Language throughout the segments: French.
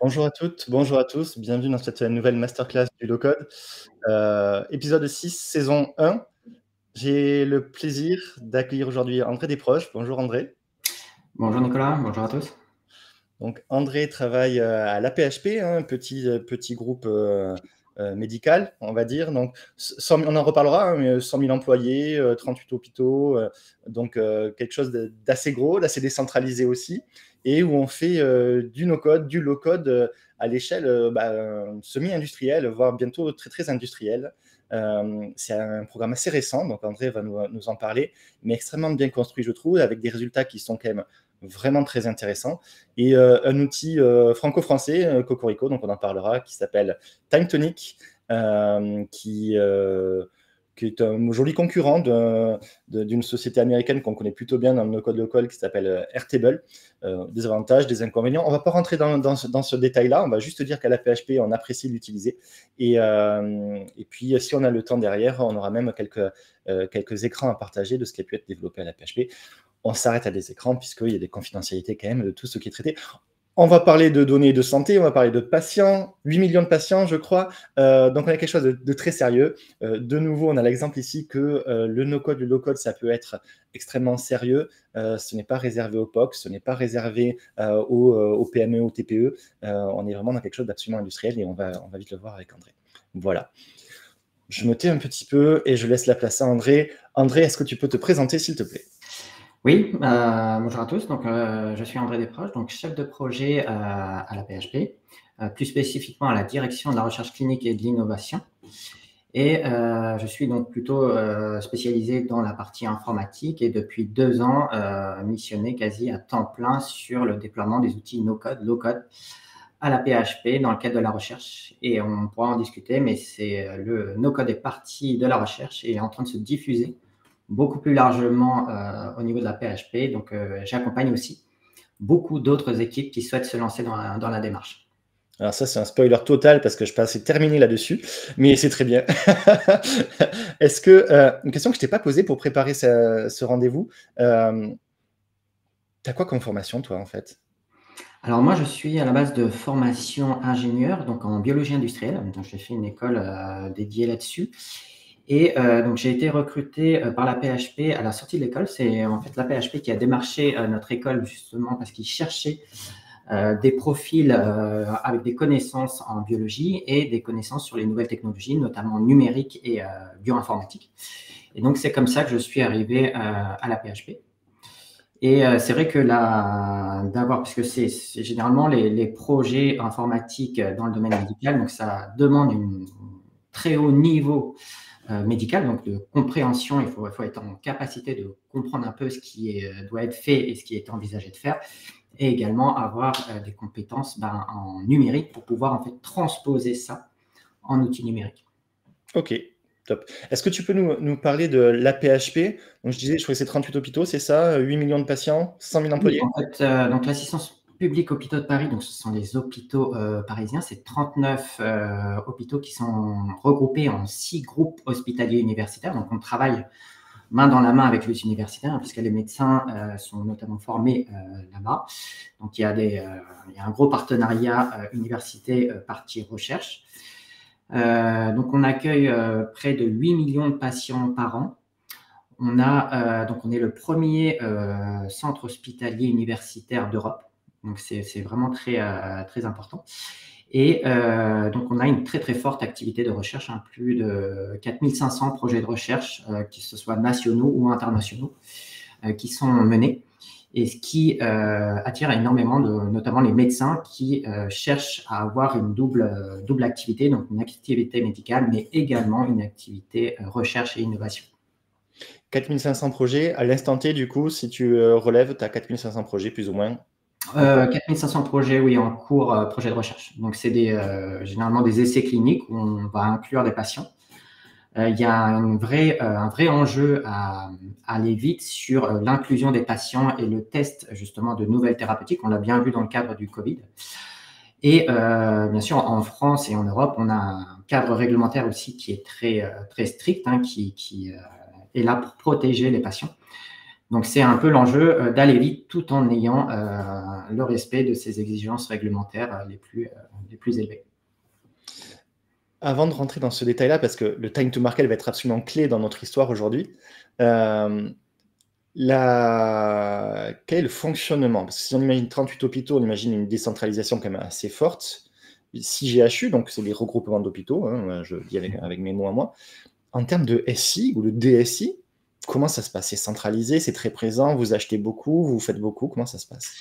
Bonjour à toutes, bonjour à tous, bienvenue dans cette nouvelle masterclass du low-code. Épisode 6, saison 1. J'ai le plaisir d'accueillir aujourd'hui André Desproges. Bonjour André. Bonjour Nicolas, bonjour à tous. Donc André travaille à l'AP-HP, un petit groupe médical, on va dire. Donc, on en reparlera, mais 100 000 employés, 38 hôpitaux, donc quelque chose d'assez gros, d'assez décentralisé aussi, et où on fait du no-code, du low-code à l'échelle semi-industrielle, voire bientôt très, très industrielle. C'est un programme assez récent, donc André va nous en parler, mais extrêmement bien construit, je trouve, avec des résultats qui sont quand même vraiment très intéressants. Et un outil franco-français, Cocorico, donc on en parlera, qui s'appelle TimeTonic, qui est un joli concurrent d'une société américaine qu'on connaît plutôt bien dans le no-code local, qui s'appelle Airtable. Des avantages, des inconvénients. On ne va pas rentrer dans ce détail-là, on va juste dire qu'à la PHP, on apprécie l'utiliser. Et puis, si on a le temps derrière, on aura même quelques écrans à partager de ce qui a pu être développé à la PHP. On s'arrête à des écrans, puisqu'il y a des confidentialités quand même de tout ce qui est traité. On va parler de données de santé, on va parler de patients, 8 millions de patients, je crois. Donc, on a quelque chose de très sérieux. De nouveau, on a l'exemple ici que le no-code, le low-code, ça peut être extrêmement sérieux. Ce n'est pas réservé aux POC, ce n'est pas réservé aux PME, aux TPE. On est vraiment dans quelque chose d'absolument industriel et on va vite le voir avec André. Voilà. Je me tais un petit peu et je laisse la place à André. André, est-ce que tu peux te présenter, s'il te plaît ? Oui, bonjour à tous. Donc, je suis André Desproges, donc chef de projet à la PHP, plus spécifiquement à la direction de la recherche clinique et de l'innovation. Et je suis donc plutôt spécialisé dans la partie informatique et depuis 2 ans missionné quasi à temps plein sur le déploiement des outils no-code, low-code à la PHP dans le cadre de la recherche. Et on pourra en discuter, mais le no-code est parti de la recherche et est en train de se diffuser beaucoup plus largement au niveau de la PHP. Donc, j'accompagne aussi beaucoup d'autres équipes qui souhaitent se lancer dans la démarche. Alors ça, c'est un spoiler total parce que je pensais terminer là-dessus, mais c'est très bien. Est-ce que, une question que je ne t'ai pas posée pour préparer ce rendez-vous, tu as quoi comme formation, toi, en fait ? Alors moi, je suis à la base de formation ingénieur, donc en biologie industrielle. Donc, j'ai fait une école dédiée là-dessus. Et donc, j'ai été recruté par la PHP à la sortie de l'école. C'est en fait la PHP qui a démarché notre école justement parce qu'ils cherchaient des profils avec des connaissances en biologie et des connaissances sur les nouvelles technologies, notamment numériques et bioinformatiques. Et donc, c'est comme ça que je suis arrivé à la PHP. Et c'est vrai que parce que c'est généralement les projets informatiques dans le domaine médical, donc ça demande un très haut niveau médical, donc de compréhension. Il faut être en capacité de comprendre un peu ce qui doit être fait et ce qui est envisagé de faire, et également avoir des compétences en numérique pour pouvoir en fait transposer ça en outils numériques. Ok, top. Est-ce que tu peux nous parler de l'AP-HP ? Donc je disais, je crois que c'est 38 hôpitaux, c'est ça ? 8 millions de patients, 100 000 Oui, employés ? en fait, donc l'assistance publique hôpitaux de Paris, donc ce sont les hôpitaux parisiens, c'est 39 hôpitaux qui sont regroupés en 6 groupes hospitaliers universitaires. Donc on travaille main dans la main avec les universitaires, puisque les médecins sont notamment formés là-bas. Donc il y a un gros partenariat université partie recherche. Donc on accueille près de 8 millions de patients par an. Donc on est le premier centre hospitalier universitaire d'Europe. Donc c'est vraiment très, très important. Et donc on a une très très forte activité de recherche, plus de 4500 projets de recherche, que ce soit nationaux ou internationaux, qui sont menés. Et ce qui attire énormément, notamment les médecins qui cherchent à avoir une double activité, donc une activité médicale, mais également une activité recherche et innovation. 4500 projets. À l'instant T, du coup, si tu relèves, tu as 4500 projets, plus ou moins. 4500 projets, oui, en cours, projets de recherche. Donc, c'est généralement des essais cliniques où on va inclure des patients. Il y a un vrai enjeu à aller vite sur l'inclusion des patients et le test, justement, de nouvelles thérapeutiques. On l'a bien vu dans le cadre du Covid. Et bien sûr, en France et en Europe, on a un cadre réglementaire aussi qui est très, très strict, qui est là pour protéger les patients. Donc, c'est un peu l'enjeu d'aller vite tout en ayant le respect de ces exigences réglementaires les plus élevées. Avant de rentrer dans ce détail-là, parce que le time to market va être absolument clé dans notre histoire aujourd'hui, quel est le fonctionnement? Parce que si on imagine 38 hôpitaux, on imagine une décentralisation quand même assez forte. 6 GHU, donc c'est les regroupements d'hôpitaux, hein, je dis avec mes mots à moi. En termes de SI ou de DSI, comment ça se passe? C'est centralisé, c'est très présent, vous achetez beaucoup, vous faites beaucoup, comment ça se passe?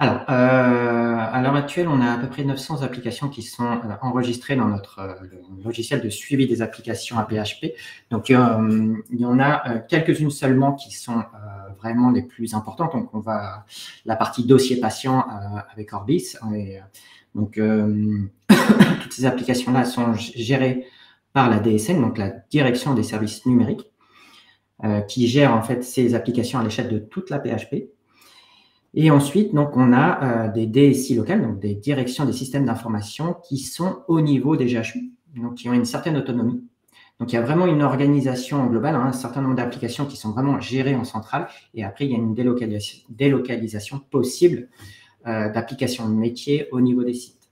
Alors, à l'heure actuelle, on a à peu près 900 applications qui sont enregistrées dans notre logiciel de suivi des applications à PHP. Donc, il y en a quelques-unes seulement qui sont vraiment les plus importantes. Donc, la partie dossier patient avec Orbis. Donc, toutes ces applications-là sont gérées par la DSN, donc la Direction des services numériques, qui gère en fait ces applications à l'échelle de toute la PHP. Et ensuite, donc, on a des DSI locales, donc des directions des systèmes d'information qui sont au niveau des GHU, donc qui ont une certaine autonomie. Donc, il y a vraiment une organisation globale, un certain nombre d'applications qui sont vraiment gérées en centrale. Et après, il y a une délocalisation possible d'applications de métier au niveau des sites.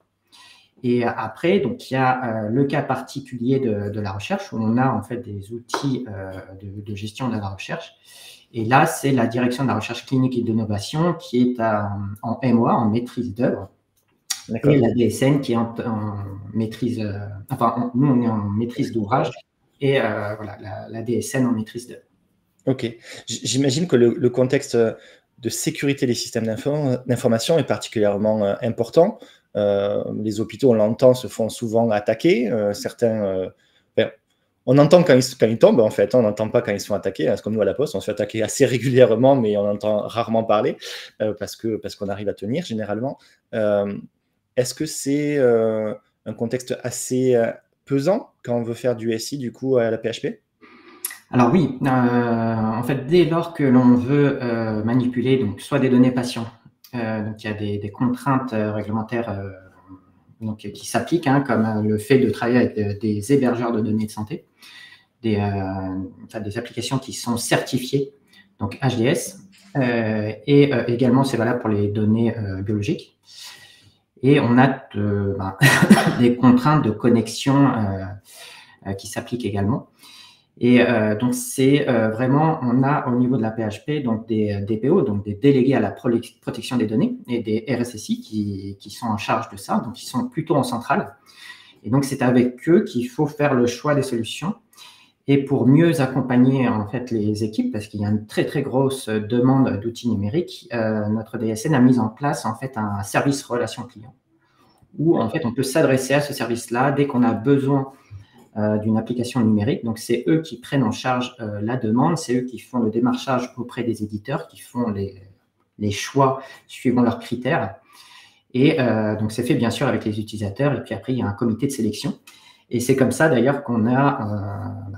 Et après, donc, il y a le cas particulier de la recherche, où on a en fait des outils de gestion de la recherche. Et là, c'est la direction de la recherche clinique et d'innovation qui est en MOA, en maîtrise d'œuvre. Et la DSN qui est en maîtrise, nous, on est en maîtrise d'ouvrage et voilà, la DSN en maîtrise d'œuvre. Ok. J'imagine que le contexte de sécurité des systèmes d'information est particulièrement important. Les hôpitaux, on l'entend, se font souvent attaquer. Certains... on entend quand ils tombent, en fait. On n'entend pas quand ils sont attaqués. C'est comme nous à la Poste, on se fait attaquer assez régulièrement, mais on entend rarement parler parce qu'on arrive à tenir généralement. Est-ce que c'est un contexte assez pesant quand on veut faire du SI, du coup, à la PHP? Alors oui, en fait, dès lors que l'on veut manipuler donc, soit des données patients, donc il y a des contraintes réglementaires donc, qui s'appliquent, comme le fait de travailler avec des hébergeurs de données de santé, des applications qui sont certifiées, donc HDS, et également c'est valable pour les données biologiques. Et on a des contraintes de connexion qui s'appliquent également. Et donc, c'est vraiment, on a au niveau de la PHP donc des DPO, donc des délégués à la protection des données, et des RSSI qui sont en charge de ça, donc ils sont plutôt en centrale. Et donc, c'est avec eux qu'il faut faire le choix des solutions. Et pour mieux accompagner en fait les équipes, parce qu'il y a une très très grosse demande d'outils numériques, notre DSN a mis en place en fait un service relation client, où en fait on peut s'adresser à ce service-là dès qu'on a besoin d'une application numérique. Donc, c'est eux qui prennent en charge la demande, c'est eux qui font le démarchage auprès des éditeurs, qui font les choix suivant leurs critères. Et donc, c'est fait bien sûr avec les utilisateurs. Et puis après, il y a un comité de sélection. Et c'est comme ça d'ailleurs qu'on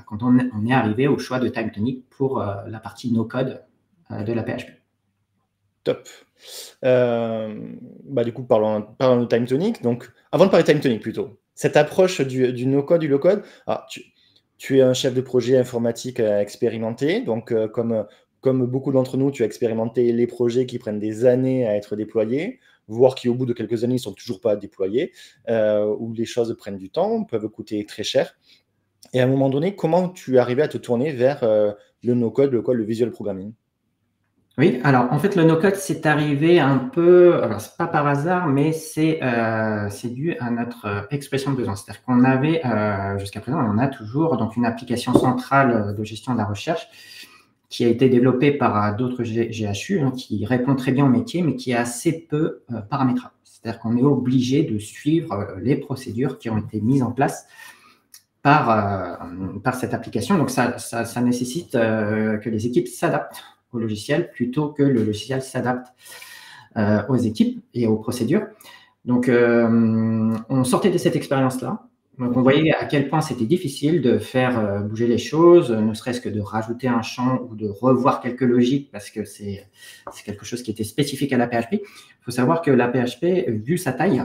quand on est arrivé au choix de TimeTonic pour la partie no-code de la PHP. Top. Du coup, parlons de TimeTonic. Donc, avant de parler de TimeTonic plutôt, cette approche du no-code, du low-code, tu es un chef de projet informatique expérimenté. Donc, comme beaucoup d'entre nous, tu as expérimenté les projets qui prennent des années à être déployés, voire qui, au bout de quelques années, ne sont toujours pas déployés, où les choses prennent du temps, peuvent coûter très cher. Et à un moment donné, comment tu es arrivé à te tourner vers le no-code, le visual programming? Oui, alors en fait, le no-code, c'est arrivé un peu, alors c'est pas par hasard, mais c'est dû à notre expression de besoin. C'est-à-dire qu'on avait, jusqu'à présent, et on a toujours donc une application centrale de gestion de la recherche qui a été développée par d'autres GHU, qui répond très bien au métier, mais qui est assez peu paramétrable. C'est-à-dire qu'on est obligé de suivre les procédures qui ont été mises en place par cette application. Donc, ça nécessite que les équipes s'adaptent au logiciel plutôt que le logiciel s'adapte aux équipes et aux procédures. Donc, on sortait de cette expérience-là. Donc, on voyait à quel point c'était difficile de faire bouger les choses, ne serait-ce que de rajouter un champ ou de revoir quelques logiques parce que c'est quelque chose qui était spécifique à la PHP. Il faut savoir que la PHP, vu sa taille,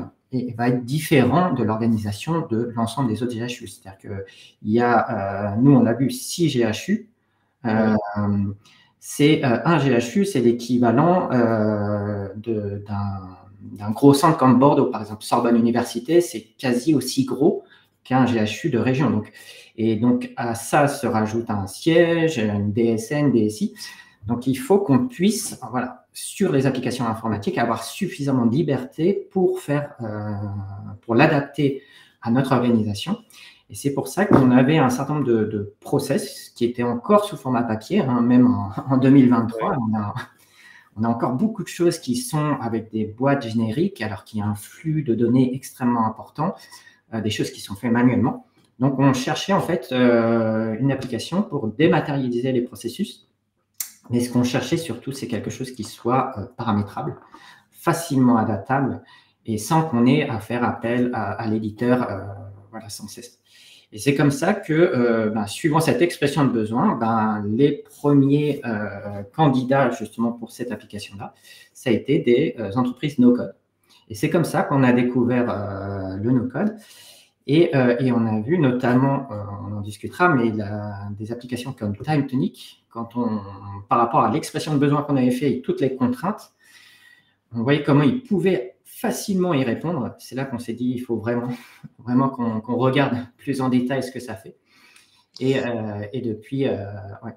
va être différent de l'organisation de l'ensemble des autres GHU. C'est-à-dire qu'il y a, nous, on a vu 6 GHU. C'est un GHU, c'est l'équivalent d'un gros centre comme Bordeaux, par exemple. Sorbonne Université, c'est quasi aussi gros qu'un GHU de région. Et donc, à ça se rajoute un siège, une DSN, DSI. Donc, il faut qu'on puisse, voilà, sur les applications informatiques, avoir suffisamment de liberté pour l'adapter à notre organisation. Et c'est pour ça qu'on avait un certain nombre de process qui étaient encore sous format papier, hein, même en 2023. Ouais. On a encore beaucoup de choses qui sont avec des boîtes génériques, alors qu'il y a un flux de données extrêmement important, des choses qui sont faites manuellement. Donc, on cherchait en fait une application pour dématérialiser les processus. Mais ce qu'on cherchait surtout, c'est quelque chose qui soit paramétrable, facilement adaptable, et sans qu'on ait à faire appel à l'éditeur voilà, sans cesse. Et c'est comme ça que, suivant cette expression de besoin, les premiers candidats justement pour cette application-là, ça a été des entreprises no-code. Et c'est comme ça qu'on a découvert le no-code. Et on a vu notamment, on en discutera, mais des applications comme TimeTonic, par rapport à l'expression de besoin qu'on avait fait et toutes les contraintes, on voyait comment ils pouvaient facilement y répondre. C'est là qu'on s'est dit, il faut vraiment qu'on regarde plus en détail ce que ça fait. Et depuis,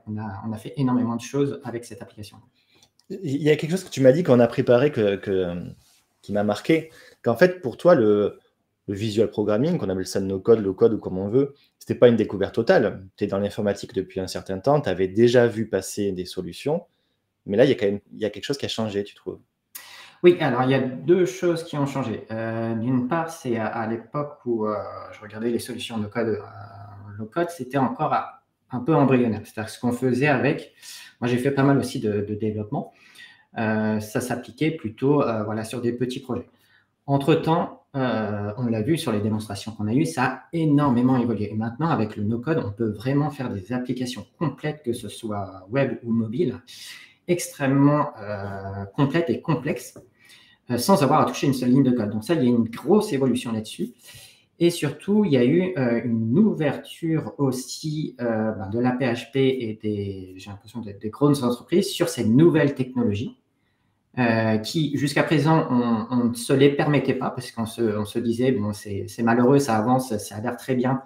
on a fait énormément de choses avec cette application. Il y a quelque chose que tu m'as dit qu'on a préparé qui m'a marqué, qu'en fait, pour toi, le visual programming, qu'on appelle ça no-code, low-code ou comme on veut, c'était pas une découverte totale. Tu es dans l'informatique depuis un certain temps, tu avais déjà vu passer des solutions, mais là, il y a quelque chose qui a changé, tu trouves? Oui, alors il y a deux choses qui ont changé. D'une part, c'est à l'époque où je regardais les solutions no-code, low-code, c'était encore un peu embryonnaire. C'est-à-dire ce qu'on faisait avec, moi j'ai fait pas mal aussi de développement, ça s'appliquait plutôt voilà, sur des petits projets. Entre-temps, on l'a vu sur les démonstrations qu'on a eues, ça a énormément évolué. Et maintenant, avec le no-code, on peut vraiment faire des applications complètes, que ce soit web ou mobile, extrêmement complètes et complexes, sans avoir à toucher une seule ligne de code. Donc ça, il y a une grosse évolution là-dessus. Et surtout, il y a eu une ouverture aussi de la PHP et j'ai l'impression des grosses entreprises sur ces nouvelles technologies. Qui jusqu'à présent on ne se les permettait pas parce qu'on se disait bon c'est malheureux, ça avance, ça a l'air très bien,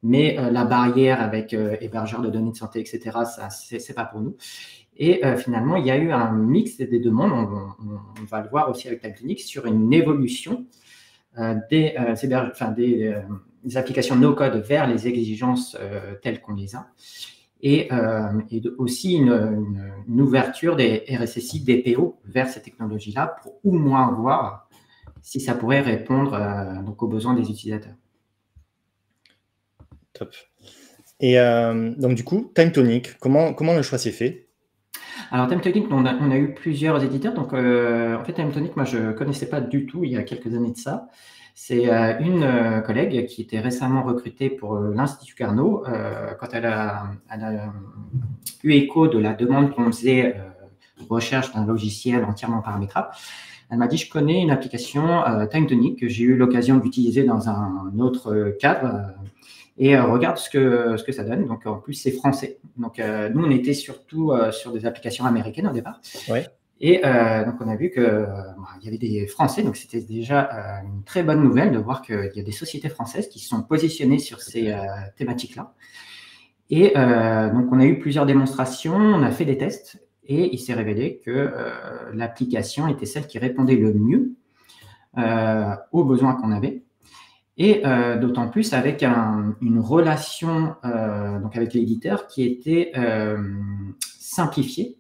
mais la barrière avec hébergeur de données de santé, etc., ça c'est pas pour nous. Et finalement il y a eu un mix des deux mondes, on va le voir aussi avec TimeTonic, sur une évolution des applications no-code vers les exigences telles qu'on les a. Et aussi une ouverture des RSSI, DPO vers ces technologies-là pour au moins voir si ça pourrait répondre donc aux besoins des utilisateurs. Top. Et donc du coup, TimeTonic, comment le choix s'est fait? Alors TimeTonic, on a eu plusieurs éditeurs. Donc en fait, TimeTonic, moi je ne connaissais pas du tout il y a quelques années de ça. C'est une collègue qui était récemment recrutée pour l'Institut Carnot quand elle a eu écho de la demande qu'on faisait recherche d'un logiciel entièrement paramétrable. Elle m'a dit, je connais une application TimeTonic que j'ai eu l'occasion d'utiliser dans un autre cadre et regarde ce que ça donne. Donc en plus, c'est français. Donc nous, on était surtout sur des applications américaines au départ. Ouais. Et donc, on a vu qu'il y avait des Français, donc c'était déjà une très bonne nouvelle de voir qu'il y a des sociétés françaises qui se sont positionnées sur ces thématiques-là. Et donc, on a eu plusieurs démonstrations, on a fait des tests, et il s'est révélé que l'application était celle qui répondait le mieux aux besoins qu'on avait. Et d'autant plus avec une relation donc avec l'éditeur qui était simplifiée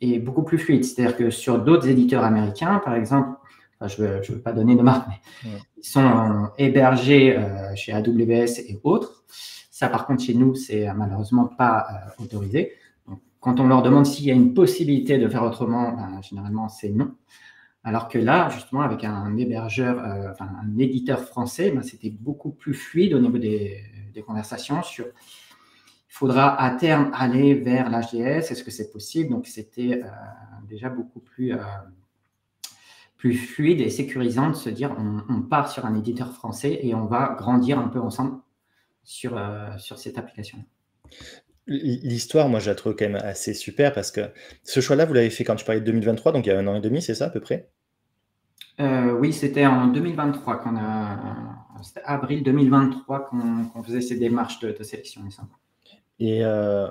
et beaucoup plus fluide. C'est-à-dire que sur d'autres éditeurs américains, par exemple, je ne veux pas donner de marque, mais ils sont hébergés chez AWS et autres. Ça, par contre, chez nous, c'est malheureusement pas autorisé. Donc, quand on leur demande s'il y a une possibilité de faire autrement, généralement, c'est non. Alors que là, justement, avec un hébergeur, un éditeur français, c'était beaucoup plus fluide au niveau des conversations sur il faudra à terme aller vers l'HDS, est-ce que c'est possible? Donc, c'était déjà beaucoup plus fluide et sécurisant de se dire on part sur un éditeur français et on va grandir un peu ensemble sur cette application. L'histoire, moi, je la trouve quand même assez super parce que ce choix-là, vous l'avez fait quand tu parlais de 2023, donc il y a 1 an et demi, c'est ça à peu près? Oui, c'était en 2023 c'était avril 2023 qu'on faisait ces démarches de sélection, il me semble. Et 1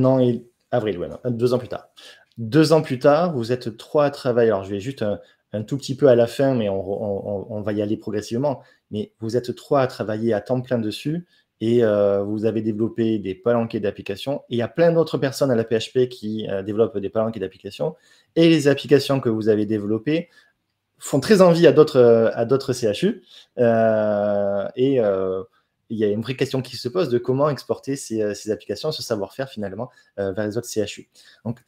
an et avril, ouais, non, 2 ans plus tard. 2 ans plus tard, vous êtes 3 à travailler. Alors, je vais juste un tout petit peu à la fin, mais on va y aller progressivement. Mais vous êtes 3 à travailler à temps plein dessus et vous avez développé des palanquets d'applications. Et il y a plein d'autres personnes à la PHP qui développent des palanquets d'applications. Et les applications que vous avez développées font très envie à d'autres CHU. Et il y a une vraie question qui se pose de comment exporter ces applications, ce savoir-faire finalement vers les autres CHU. Donc,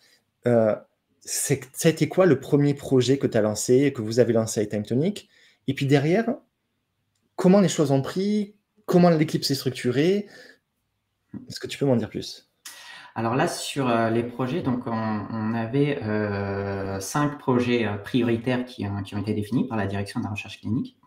ça a été quoi le premier projet que tu as lancé, que vous avez lancé avec Time Tonic? Et puis derrière, comment les choses ont pris? Comment l'équipe s'est structurée? Est-ce que tu peux m'en dire plus? Alors là, sur les projets, donc on avait 5 projets prioritaires qui ont été définis par la direction de la recherche clinique.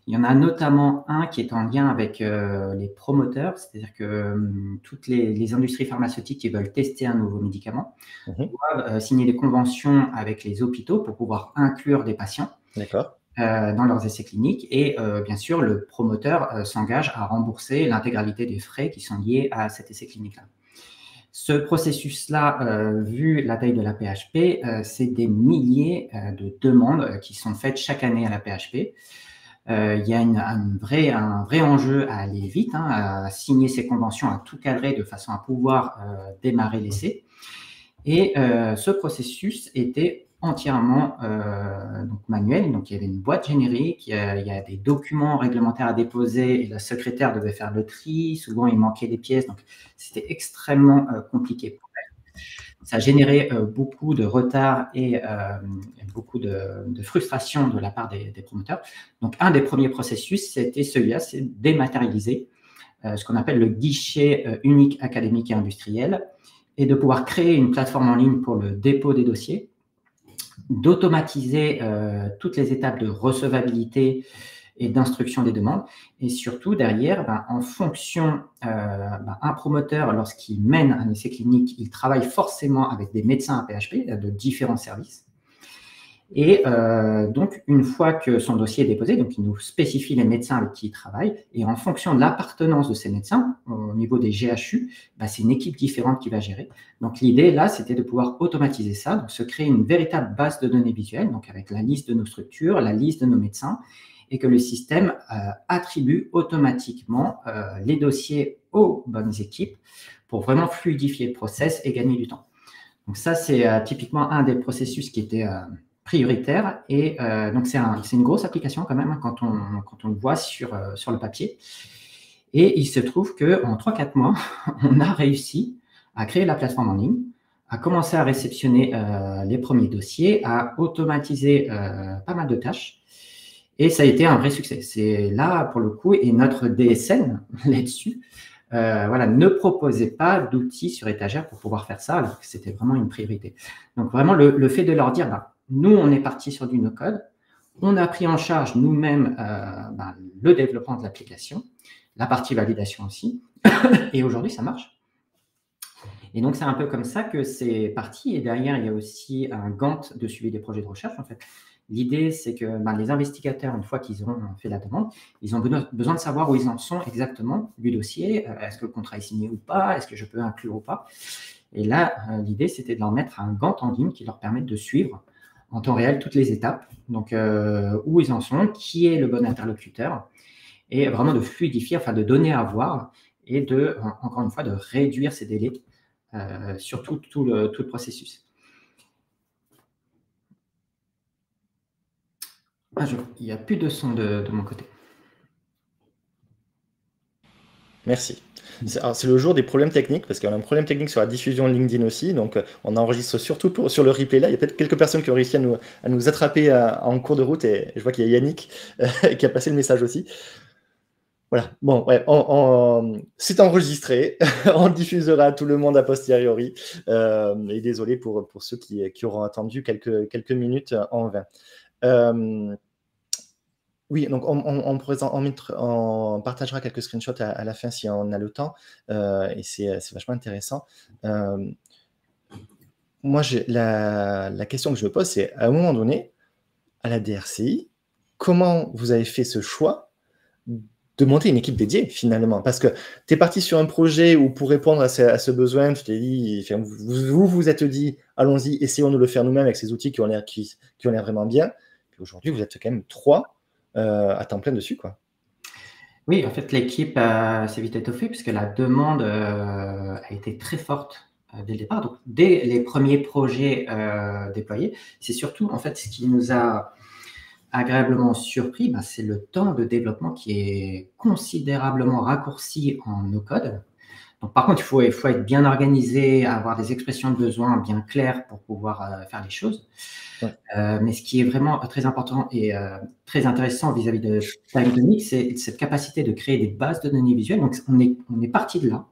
Il y en a notamment un qui est en lien avec les promoteurs, c'est-à-dire que toutes les industries pharmaceutiques qui veulent tester un nouveau médicament doivent signer des conventions avec les hôpitaux pour pouvoir inclure des patients D'accord. dans leurs essais cliniques. Et bien sûr, le promoteur s'engage à rembourser l'intégralité des frais qui sont liés à cet essai clinique-là. Ce processus-là, vu la taille de la PHP, c'est des milliers de demandes qui sont faites chaque année à la PHP. Il y a un vrai enjeu à aller vite, à signer ces conventions, à tout cadrer de façon à pouvoir démarrer l'essai. Et ce processus était entièrement donc manuel. Donc, il y avait une boîte générique, il y a des documents réglementaires à déposer et la secrétaire devait faire le tri. Souvent, il manquait des pièces. Donc, c'était extrêmement compliqué pour elle. Ça générait beaucoup de retard et beaucoup de frustration de la part des promoteurs. Donc, un des premiers processus, c'était celui-là, c'est dématérialiser ce qu'on appelle le guichet unique académique et industriel, et de pouvoir créer une plateforme en ligne pour le dépôt des dossiers, d'automatiser toutes les étapes de recevabilité et d'instruction des demandes, et surtout derrière, en fonction, un promoteur, lorsqu'il mène un essai clinique, il travaille forcément avec des médecins à PHP de différents services. Et donc, une fois que son dossier est déposé, donc il nous spécifie les médecins avec qui il travaille, et en fonction de l'appartenance de ces médecins, au niveau des GHU, c'est une équipe différente qui va gérer. Donc, l'idée, là, c'était de pouvoir automatiser ça, donc se créer une véritable base de données visuelle, donc avec la liste de nos structures, la liste de nos médecins, et que le système attribue automatiquement les dossiers aux bonnes équipes pour vraiment fluidifier le process et gagner du temps. Donc ça, c'est typiquement un des processus qui était prioritaire. Et donc, c'est une grosse application quand même quand on le voit sur le papier. Et il se trouve qu'en 3-4 mois, on a réussi à créer la plateforme en ligne, à commencer à réceptionner les premiers dossiers, à automatiser pas mal de tâches. Et ça a été un vrai succès. C'est là, pour le coup, et notre DSN là-dessus, ne proposait pas d'outils sur étagère pour pouvoir faire ça, alors que c'était vraiment une priorité. Donc, vraiment, le fait de leur dire, nous, on est parti sur du no-code, on a pris en charge nous-mêmes le développement de l'application, la partie validation aussi, et aujourd'hui, ça marche. Et donc, c'est un peu comme ça que c'est parti. Et derrière, il y a aussi un Gantt de suivi des projets de recherche, en fait. L'idée, c'est que les investigateurs, une fois qu'ils auront fait la demande, ils ont besoin de savoir où ils en sont exactement du dossier. Est-ce que le contrat est signé ou pas? Est-ce que je peux inclure ou pas? Et là, l'idée, c'était de leur mettre un Gantt en ligne qui leur permette de suivre en temps réel toutes les étapes. Donc, où ils en sont, qui est le bon interlocuteur, et vraiment de fluidifier, enfin de donner à voir, et de, encore une fois, de réduire ces délais sur tout le processus. Il n'y a plus de son de mon côté. Merci. C'est le jour des problèmes techniques, parce qu'on a un problème technique sur la diffusion LinkedIn aussi, donc on enregistre surtout sur le replay là. Il y a peut-être quelques personnes qui ont réussi à nous attraper en cours de route, et je vois qu'il y a Yannick qui a passé le message aussi. Voilà, bon, ouais, c'est enregistré, on le diffusera à tout le monde a posteriori, et désolé pour ceux qui auront attendu quelques minutes en vain. Oui, donc on partagera quelques screenshots à la fin si on a le temps, et c'est vachement intéressant. Moi, la question que je me pose, c'est à un moment donné, à la DRCI, comment vous avez fait ce choix de monter une équipe dédiée finalement? Parce que tu es parti sur un projet où pour répondre à ce besoin, tu t'es dit, enfin, vous êtes dit, allons-y, essayons de le faire nous-mêmes avec ces outils qui ont l'air vraiment bien. Puis aujourd'hui, vous êtes quand même 3 à temps plein dessus, quoi. Oui, en fait, l'équipe s'est vite étoffée puisque la demande a été très forte dès le départ. Donc, dès les premiers projets déployés, c'est surtout, en fait, ce qui nous a agréablement surpris, ben, c'est le temps de développement qui est considérablement raccourci en no-code. Donc, par contre, il faut être bien organisé, avoir des expressions de besoin bien claires pour pouvoir faire les choses. Ouais. Mais ce qui est vraiment très important et très intéressant vis-à-vis de TimeTonic, c'est cette capacité de créer des bases de données visuelles. Donc, on est parti de là.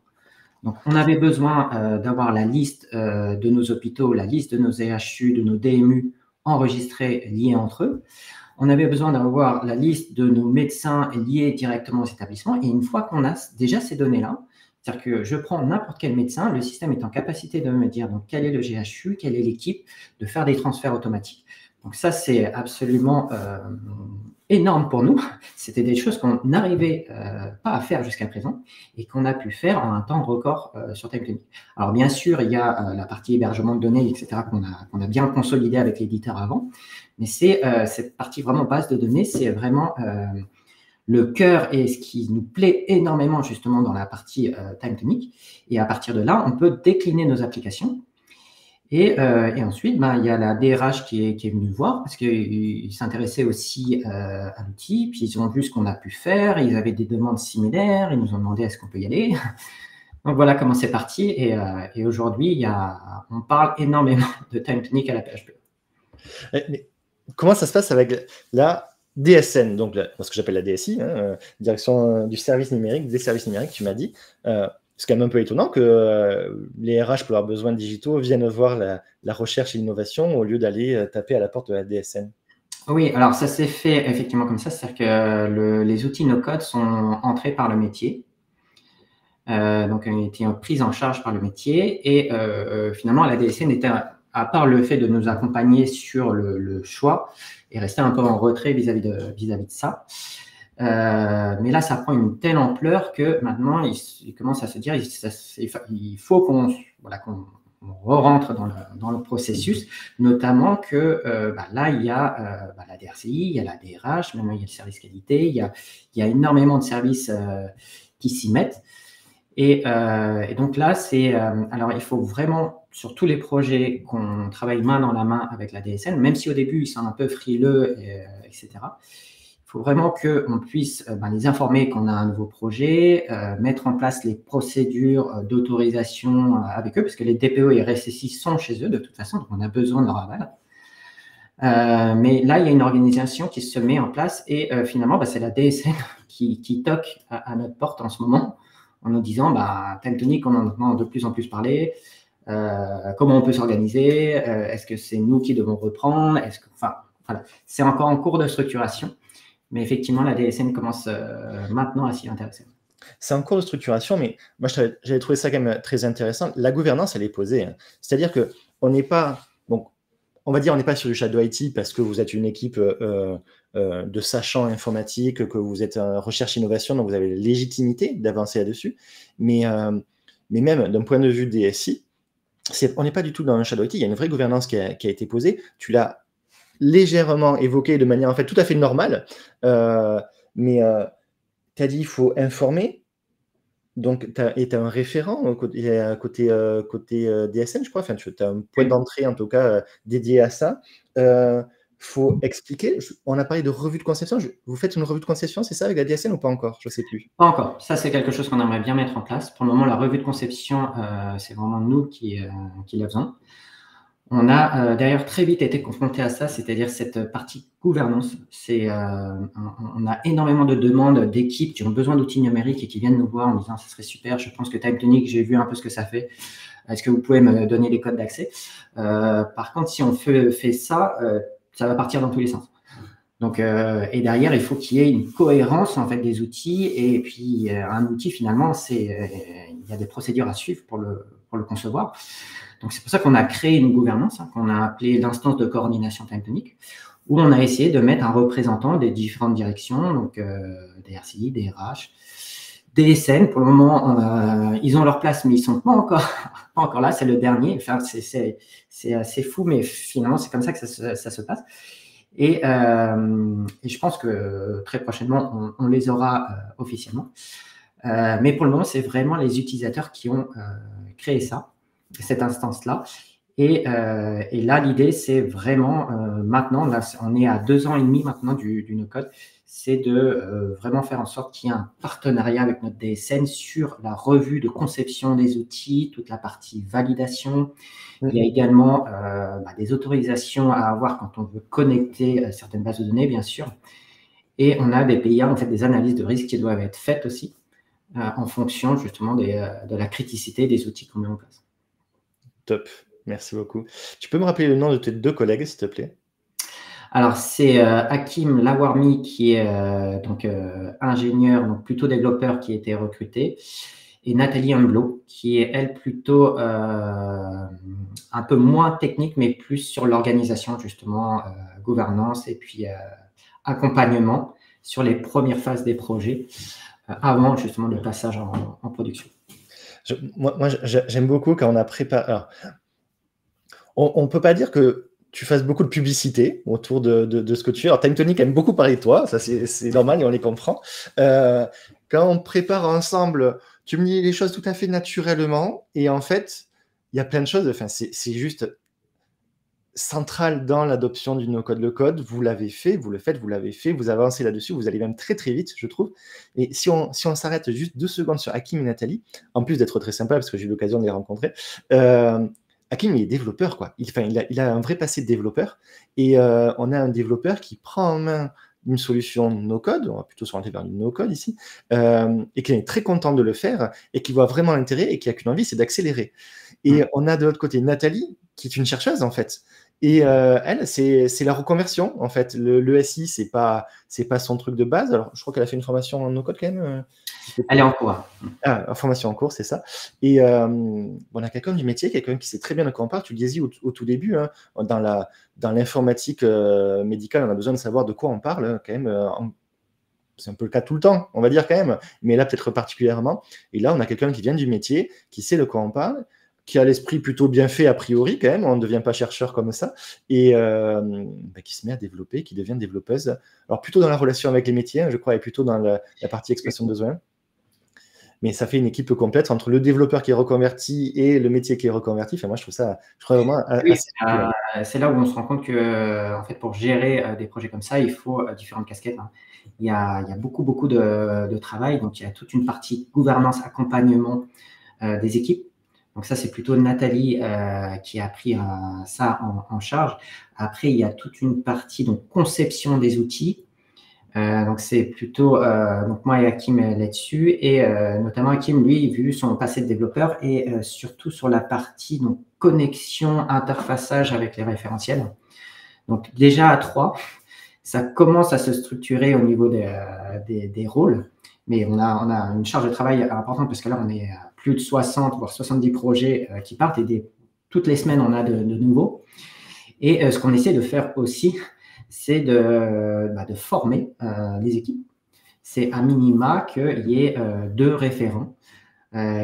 Donc, on avait besoin d'avoir la liste de nos hôpitaux, la liste de nos EHU, de nos DMU enregistrés, liés entre eux. On avait besoin d'avoir la liste de nos médecins liés directement aux établissements. Et une fois qu'on a déjà ces données-là, c'est-à-dire que je prends n'importe quel médecin, le système est en capacité de me dire donc, quel est le GHU, quelle est l'équipe, de faire des transferts automatiques. Donc ça, c'est absolument énorme pour nous. C'était des choses qu'on n'arrivait pas à faire jusqu'à présent et qu'on a pu faire en un temps record sur TimeTonic. Alors bien sûr, il y a la partie hébergement de données, etc., qu'on a bien consolidé avec l'éditeur avant, mais c'est cette partie vraiment base de données, c'est vraiment le cœur et ce qui nous plaît énormément justement dans la partie TimeTonic. Et à partir de là, on peut décliner nos applications. Et ensuite, il y a la DRH qui est venue voir parce qu'ils s'intéressaient aussi à l'outil. Puis ils ont vu ce qu'on a pu faire. Ils avaient des demandes similaires. Ils nous ont demandé est-ce qu'on peut y aller. Donc voilà comment c'est parti. Et aujourd'hui, on parle énormément de TimeTonic à la PHP. Mais comment ça se passe avec la DSN, donc ce que j'appelle la DSI, direction du service numérique, des services numériques, tu m'as dit. C'est quand même un peu étonnant que les RH, pour leurs besoins digitaux, viennent voir la recherche et l'innovation au lieu d'aller taper à la porte de la DSN. Oui, alors ça s'est fait effectivement comme ça, c'est-à-dire que les outils no-code sont entrés par le métier. Donc, ont été pris en charge par le métier et finalement, la DSN était, à part le fait de nous accompagner sur le choix, est restée un peu en retrait vis-à-vis de ça. Mais là, ça prend une telle ampleur que maintenant, ils commencent à se dire il faut qu'on re-rentre dans le processus, notamment que là, il y a la DRCI, il y a la DRH, maintenant il y a le service qualité, il y a énormément de services qui s'y mettent. Et donc là, alors il faut vraiment, sur tous les projets, qu'on travaille main dans la main avec la DSN, même si au début, ils sont un peu frileux, etc. Il faut vraiment qu'on puisse les informer qu'on a un nouveau projet, mettre en place les procédures d'autorisation avec eux, parce que les DPO et RSSI sont chez eux de toute façon, donc on a besoin de leur aval. Mais là, il y a une organisation qui se met en place et finalement, c'est la DSN qui toque à notre porte en ce moment en nous disant TimeTonic, on en entend de plus en plus parler, comment on peut s'organiser, est-ce que c'est nous qui devons reprendre, voilà. C'est encore en cours de structuration. Mais effectivement, la DSN commence maintenant à s'y intéresser. C'est en cours de structuration, mais moi, j'avais trouvé ça quand même très intéressant. La gouvernance, elle est posée. C'est-à-dire qu'on n'est pas, on va dire, on n'est pas sur du Shadow IT parce que vous êtes une équipe de sachants informatiques, que vous êtes en recherche-innovation, donc vous avez la légitimité d'avancer là-dessus. Mais même d'un point de vue DSI, on n'est pas du tout dans un Shadow IT. Il y a une vraie gouvernance qui a été posée. Tu l'as légèrement évoqué de manière en fait tout à fait normale, mais tu as dit il faut informer, donc tu as un référent côté DSN, je crois, enfin, tu as un point d'entrée en tout cas dédié à ça. Faut expliquer, on a parlé de revue de conception, vous faites une revue de conception, c'est ça avec la DSN ou pas encore? Je ne sais plus. Pas encore, ça c'est quelque chose qu'on aimerait bien mettre en place. Pour le moment, la revue de conception, c'est vraiment nous qui la faisons. On a d'ailleurs très vite été confronté à ça, c'est-à-dire cette partie gouvernance. On a énormément de demandes d'équipes qui ont besoin d'outils numériques et qui viennent nous voir en disant « ce serait super, je pense que TimeTonic, j'ai vu un peu ce que ça fait. Est-ce que vous pouvez me donner les codes d'accès ?» Par contre, si on fait ça, ça va partir dans tous les sens. Donc, et derrière, il faut qu'il y ait une cohérence en fait des outils. Et puis, un outil, finalement, il y a des procédures à suivre pour le concevoir. Donc, c'est pour ça qu'on a créé une gouvernance qu'on a appelée l'instance de coordination Timetonic, où on a essayé de mettre un représentant des différentes directions, donc des RCI, des RH, des SN. Pour le moment, ils ont leur place, mais ils ne sont pas encore là. C'est le dernier. Enfin, c'est assez fou, mais finalement, c'est comme ça que ça se passe. Et je pense que très prochainement, on les aura officiellement. Mais pour le moment, c'est vraiment les utilisateurs qui ont créé cette instance-là. Et là, l'idée, c'est vraiment maintenant, là, on est à 2 ans et demi maintenant du no-code, c'est de vraiment faire en sorte qu'il y ait un partenariat avec notre DSN sur la revue de conception des outils, toute la partie validation. Il y a également des autorisations à avoir quand on veut connecter certaines bases de données, bien sûr. Et on a des PIA, en fait, des analyses de risque qui doivent être faites aussi en fonction justement de la criticité des outils qu'on met en place. Top, merci beaucoup. Tu peux me rappeler le nom de tes 2 collègues, s'il te plaît? Alors, c'est Hakim Lawarmi qui est donc ingénieur, donc plutôt développeur qui a été recruté, et Nathalie Humblo qui est, elle, plutôt un peu moins technique, mais plus sur l'organisation, justement, gouvernance et puis accompagnement sur les premières phases des projets avant, justement, le passage en production. Moi, j'aime beaucoup quand on a préparé... Alors, on ne peut pas dire que tu fasses beaucoup de publicité autour de ce que tu fais. Alors, Timetonic aime beaucoup parler de toi, ça c'est normal et on les comprend. Quand on prépare ensemble, tu me dis les choses tout à fait naturellement, et en fait, il y a plein de choses, enfin, c'est juste central dans l'adoption du no-code. Le code, vous l'avez fait, vous le faites, vous l'avez fait, vous avancez là-dessus, vous allez même très très vite, je trouve. Et si on s'arrête juste 2 secondes sur Hakim et Nathalie, en plus d'être très sympa, parce que j'ai eu l'occasion de les rencontrer, Hakim, il est développeur, quoi. Il a un vrai passé de développeur, et on a un développeur qui prend en main une solution no-code, on va plutôt s'orienter vers du no-code ici, et qui est très content de le faire, et qui voit vraiment l'intérêt, et qui a qu'une envie, c'est d'accélérer. Et on a de l'autre côté Nathalie, qui est une chercheuse, en fait. Et elle, c'est la reconversion, en fait. Le SI, c'est pas son truc de base. Alors, je crois qu'elle a fait une formation en no-code, quand même. Elle est en cours. Ah, formation en cours, c'est ça. Et on a quelqu'un du métier, quelqu'un qui sait très bien de quoi on parle. Tu le disais au tout début, hein, dans l'informatique médicale, on a besoin de savoir de quoi on parle, hein, quand même. C'est un peu le cas tout le temps, on va dire quand même, mais là peut-être particulièrement. Et là, on a quelqu'un qui vient du métier, qui sait de quoi on parle, qui a l'esprit plutôt bien fait a priori quand même, on ne devient pas chercheur comme ça, et qui se met à développer, qui devient développeuse. Alors plutôt dans la relation avec les métiers, hein, je crois, et plutôt dans la partie expression de besoin. Mais ça fait une équipe complète entre le développeur qui est reconverti et le métier qui est reconverti. Enfin, moi, je trouve vraiment oui, c'est là où on se rend compte que, en fait, pour gérer des projets comme ça, il faut différentes casquettes. Hein. Il y a beaucoup de travail. Donc, il y a toute une partie gouvernance, accompagnement des équipes. Donc, ça, c'est plutôt Nathalie qui a pris ça en charge. Après, il y a toute une partie donc, conception des outils. Donc, c'est plutôt donc moi et Hakim là-dessus. Et notamment, Hakim, lui, vu son passé de développeur, et surtout sur la partie donc, connexion, interfaçage avec les référentiels. Donc, déjà à 3, ça commence à se structurer au niveau des rôles. Mais on a une charge de travail importante parce que là, on est à plus de 60, voire 70 projets qui partent. Et toutes les semaines, on a de nouveaux. Et ce qu'on essaie de faire aussi, c'est de former les équipes. C'est à minima qu'il y ait 2 référents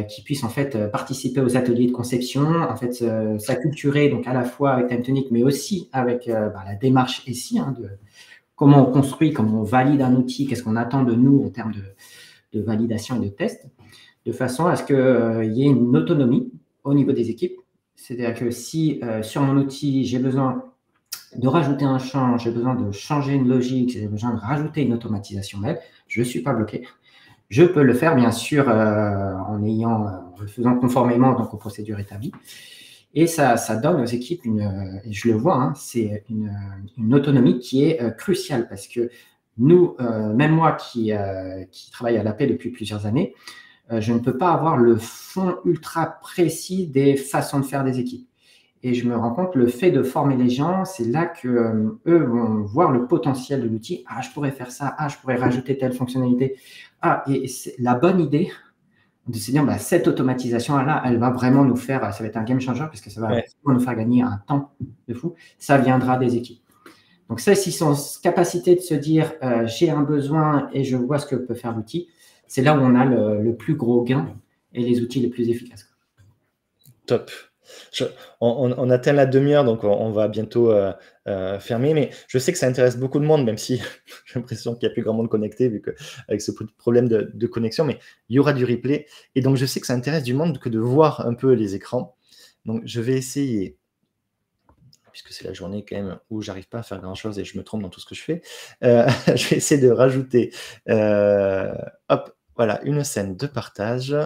qui puissent en fait participer aux ateliers de conception, en fait s'acculturer donc à la fois avec Timetonic, mais aussi avec la démarche SI, hein, de comment on construit, comment on valide un outil, qu'est-ce qu'on attend de nous en termes de validation et de test, de façon à ce qu'il y ait une autonomie au niveau des équipes. C'est-à-dire que si sur mon outil, j'ai besoin de rajouter un champ, j'ai besoin de changer une logique, j'ai besoin de rajouter une automatisation mail, je ne suis pas bloqué. Je peux le faire, bien sûr, en le faisant conformément donc, aux procédures établies. Et ça donne aux équipes, et je le vois, hein, c'est une autonomie qui est cruciale parce que nous, même moi qui travaille à l'AP depuis plusieurs années, je ne peux pas avoir le fond ultra précis des façons de faire des équipes. et je me rends compte, le fait de former les gens, c'est là que eux vont voir le potentiel de l'outil. Ah, je pourrais faire ça. Ah, je pourrais rajouter telle fonctionnalité. Ah, et c'est la bonne idée de se dire, bah, cette automatisation-là, elle va vraiment nous faire, ça va être un game changer parce que ça va Ouais. nous faire gagner un temps de fou. Ça viendra des équipes. Donc ça, s'ils sont en capacité de se dire, j'ai un besoin et je vois ce que peut faire l'outil, c'est là où on a le plus gros gain et les outils les plus efficaces. Top. On atteint la demi-heure, donc on va bientôt fermer, mais je sais que ça intéresse beaucoup de monde, même si j'ai l'impression qu'il n'y a plus grand monde connecté, vu qu'avec ce problème de connexion, mais il y aura du replay. Et donc, je sais que ça intéresse du monde que de voir un peu les écrans. Donc, je vais essayer, puisque c'est la journée quand même où j'arrive pas à faire grand-chose et je me trompe dans tout ce que je fais, je vais essayer de rajouter, hop, voilà, une scène de partage.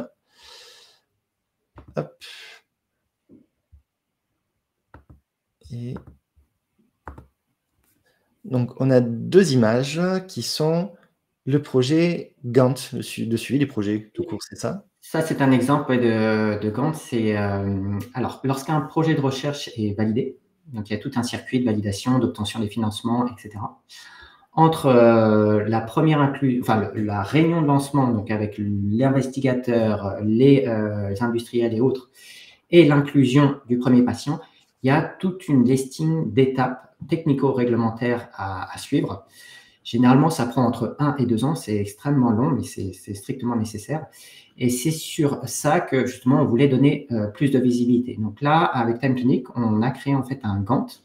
Hop. Et donc, on a 2 images qui sont le projet Gantt, de suivi des projets tout court, c'est ça? Ça, c'est un exemple de Gantt. C'est, alors, lorsqu'un projet de recherche est validé, donc il y a tout un circuit de validation, d'obtention des financements, etc. Entre la réunion de lancement, donc avec l'investigateur, les industriels et autres, et l'inclusion du premier patient, il y a toute une listing d'étapes technico-réglementaires à suivre. Généralement, ça prend entre 1 et 2 ans. C'est extrêmement long, mais c'est strictement nécessaire. Et c'est sur ça que, justement, on voulait donner plus de visibilité. Donc là, avec Time Tonic, on a créé en fait un Gantt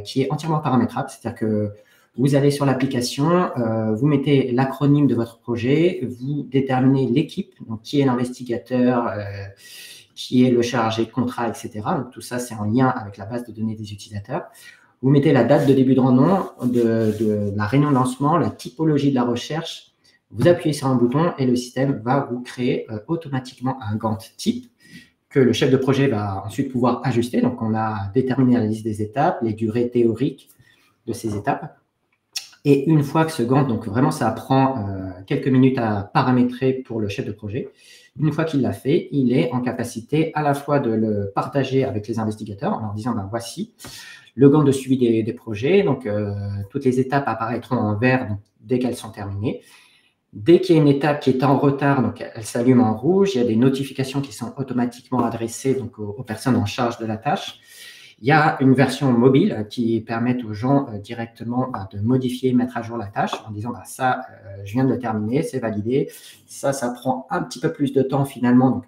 qui est entièrement paramétrable. C'est-à-dire que vous allez sur l'application, vous mettez l'acronyme de votre projet, vous déterminez l'équipe, donc qui est l'investigateur, qui est le chargé de contrat, etc. Donc tout ça, c'est en lien avec la base de données des utilisateurs. Vous mettez la date de début de rendement, de la réunion de lancement, la typologie de la recherche. Vous appuyez sur un bouton et le système va vous créer automatiquement un Gantt type que le chef de projet va ensuite pouvoir ajuster. Donc, on a déterminé la liste des étapes, les durées théoriques de ces étapes. Et une fois que ce Gantt, donc vraiment, ça prend quelques minutes à paramétrer pour le chef de projet. Une fois qu'il l'a fait, il est en capacité à la fois de le partager avec les investigateurs en leur disant, ben, voici le Gantt de suivi des projets. Donc, toutes les étapes apparaîtront en vert donc, dès qu'elles sont terminées. Dès qu'il y a une étape qui est en retard, donc elle s'allume en rouge. Il y a des notifications qui sont automatiquement adressées donc, aux personnes en charge de la tâche. Il y a une version mobile qui permet aux gens directement de modifier, mettre à jour la tâche en disant bah, ça, je viens de le terminer, c'est validé. Ça prend un petit peu plus de temps finalement. Donc,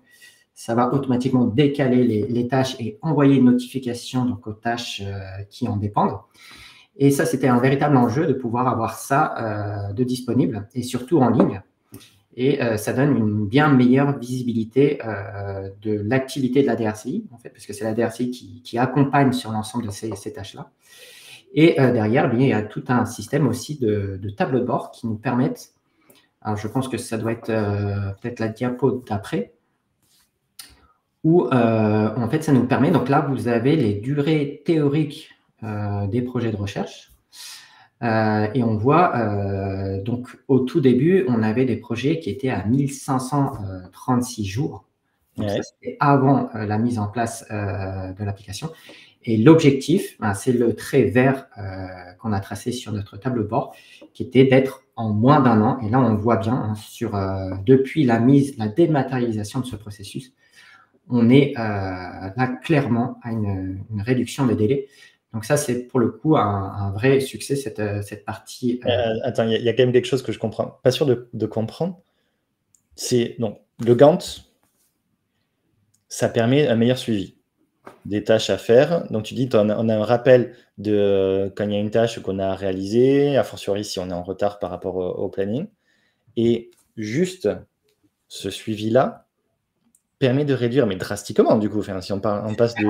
ça va automatiquement décaler les tâches et envoyer une notification donc, aux tâches qui en dépendent. Et ça, c'était un véritable enjeu de pouvoir avoir ça de disponible et surtout en ligne. Et ça donne une bien meilleure visibilité de l'activité de la DRCI, en fait, parce que c'est la DRCI qui accompagne sur l'ensemble de ces tâches-là. Et derrière, bien, il y a tout un système aussi de tableaux de bord qui nous permettent, alors je pense que ça doit être peut-être la diapo d'après, où en fait, ça nous permet, donc là, vous avez les durées théoriques des projets de recherche. Et on voit, donc au tout début, on avait des projets qui étaient à 1536 jours. Donc ça, c'était avant la mise en place de l'application. Et l'objectif, c'est le trait vert qu'on a tracé sur notre tableau de bord, qui était d'être en moins d'1 an. Et là, on voit bien, depuis la dématérialisation de ce processus, on est là clairement à une réduction des délais. Donc ça, c'est pour le coup un vrai succès, cette partie. Attends, il y a quand même quelque chose que je comprends. Pas sûr de comprendre. C'est donc le Gantt, ça permet un meilleur suivi des tâches à faire. Donc tu dis, on a un rappel de quand il y a une tâche qu'on a réalisée, a fortiori si on est en retard par rapport au planning. Et juste ce suivi-là permet de réduire, mais drastiquement, du coup, enfin, si on passe de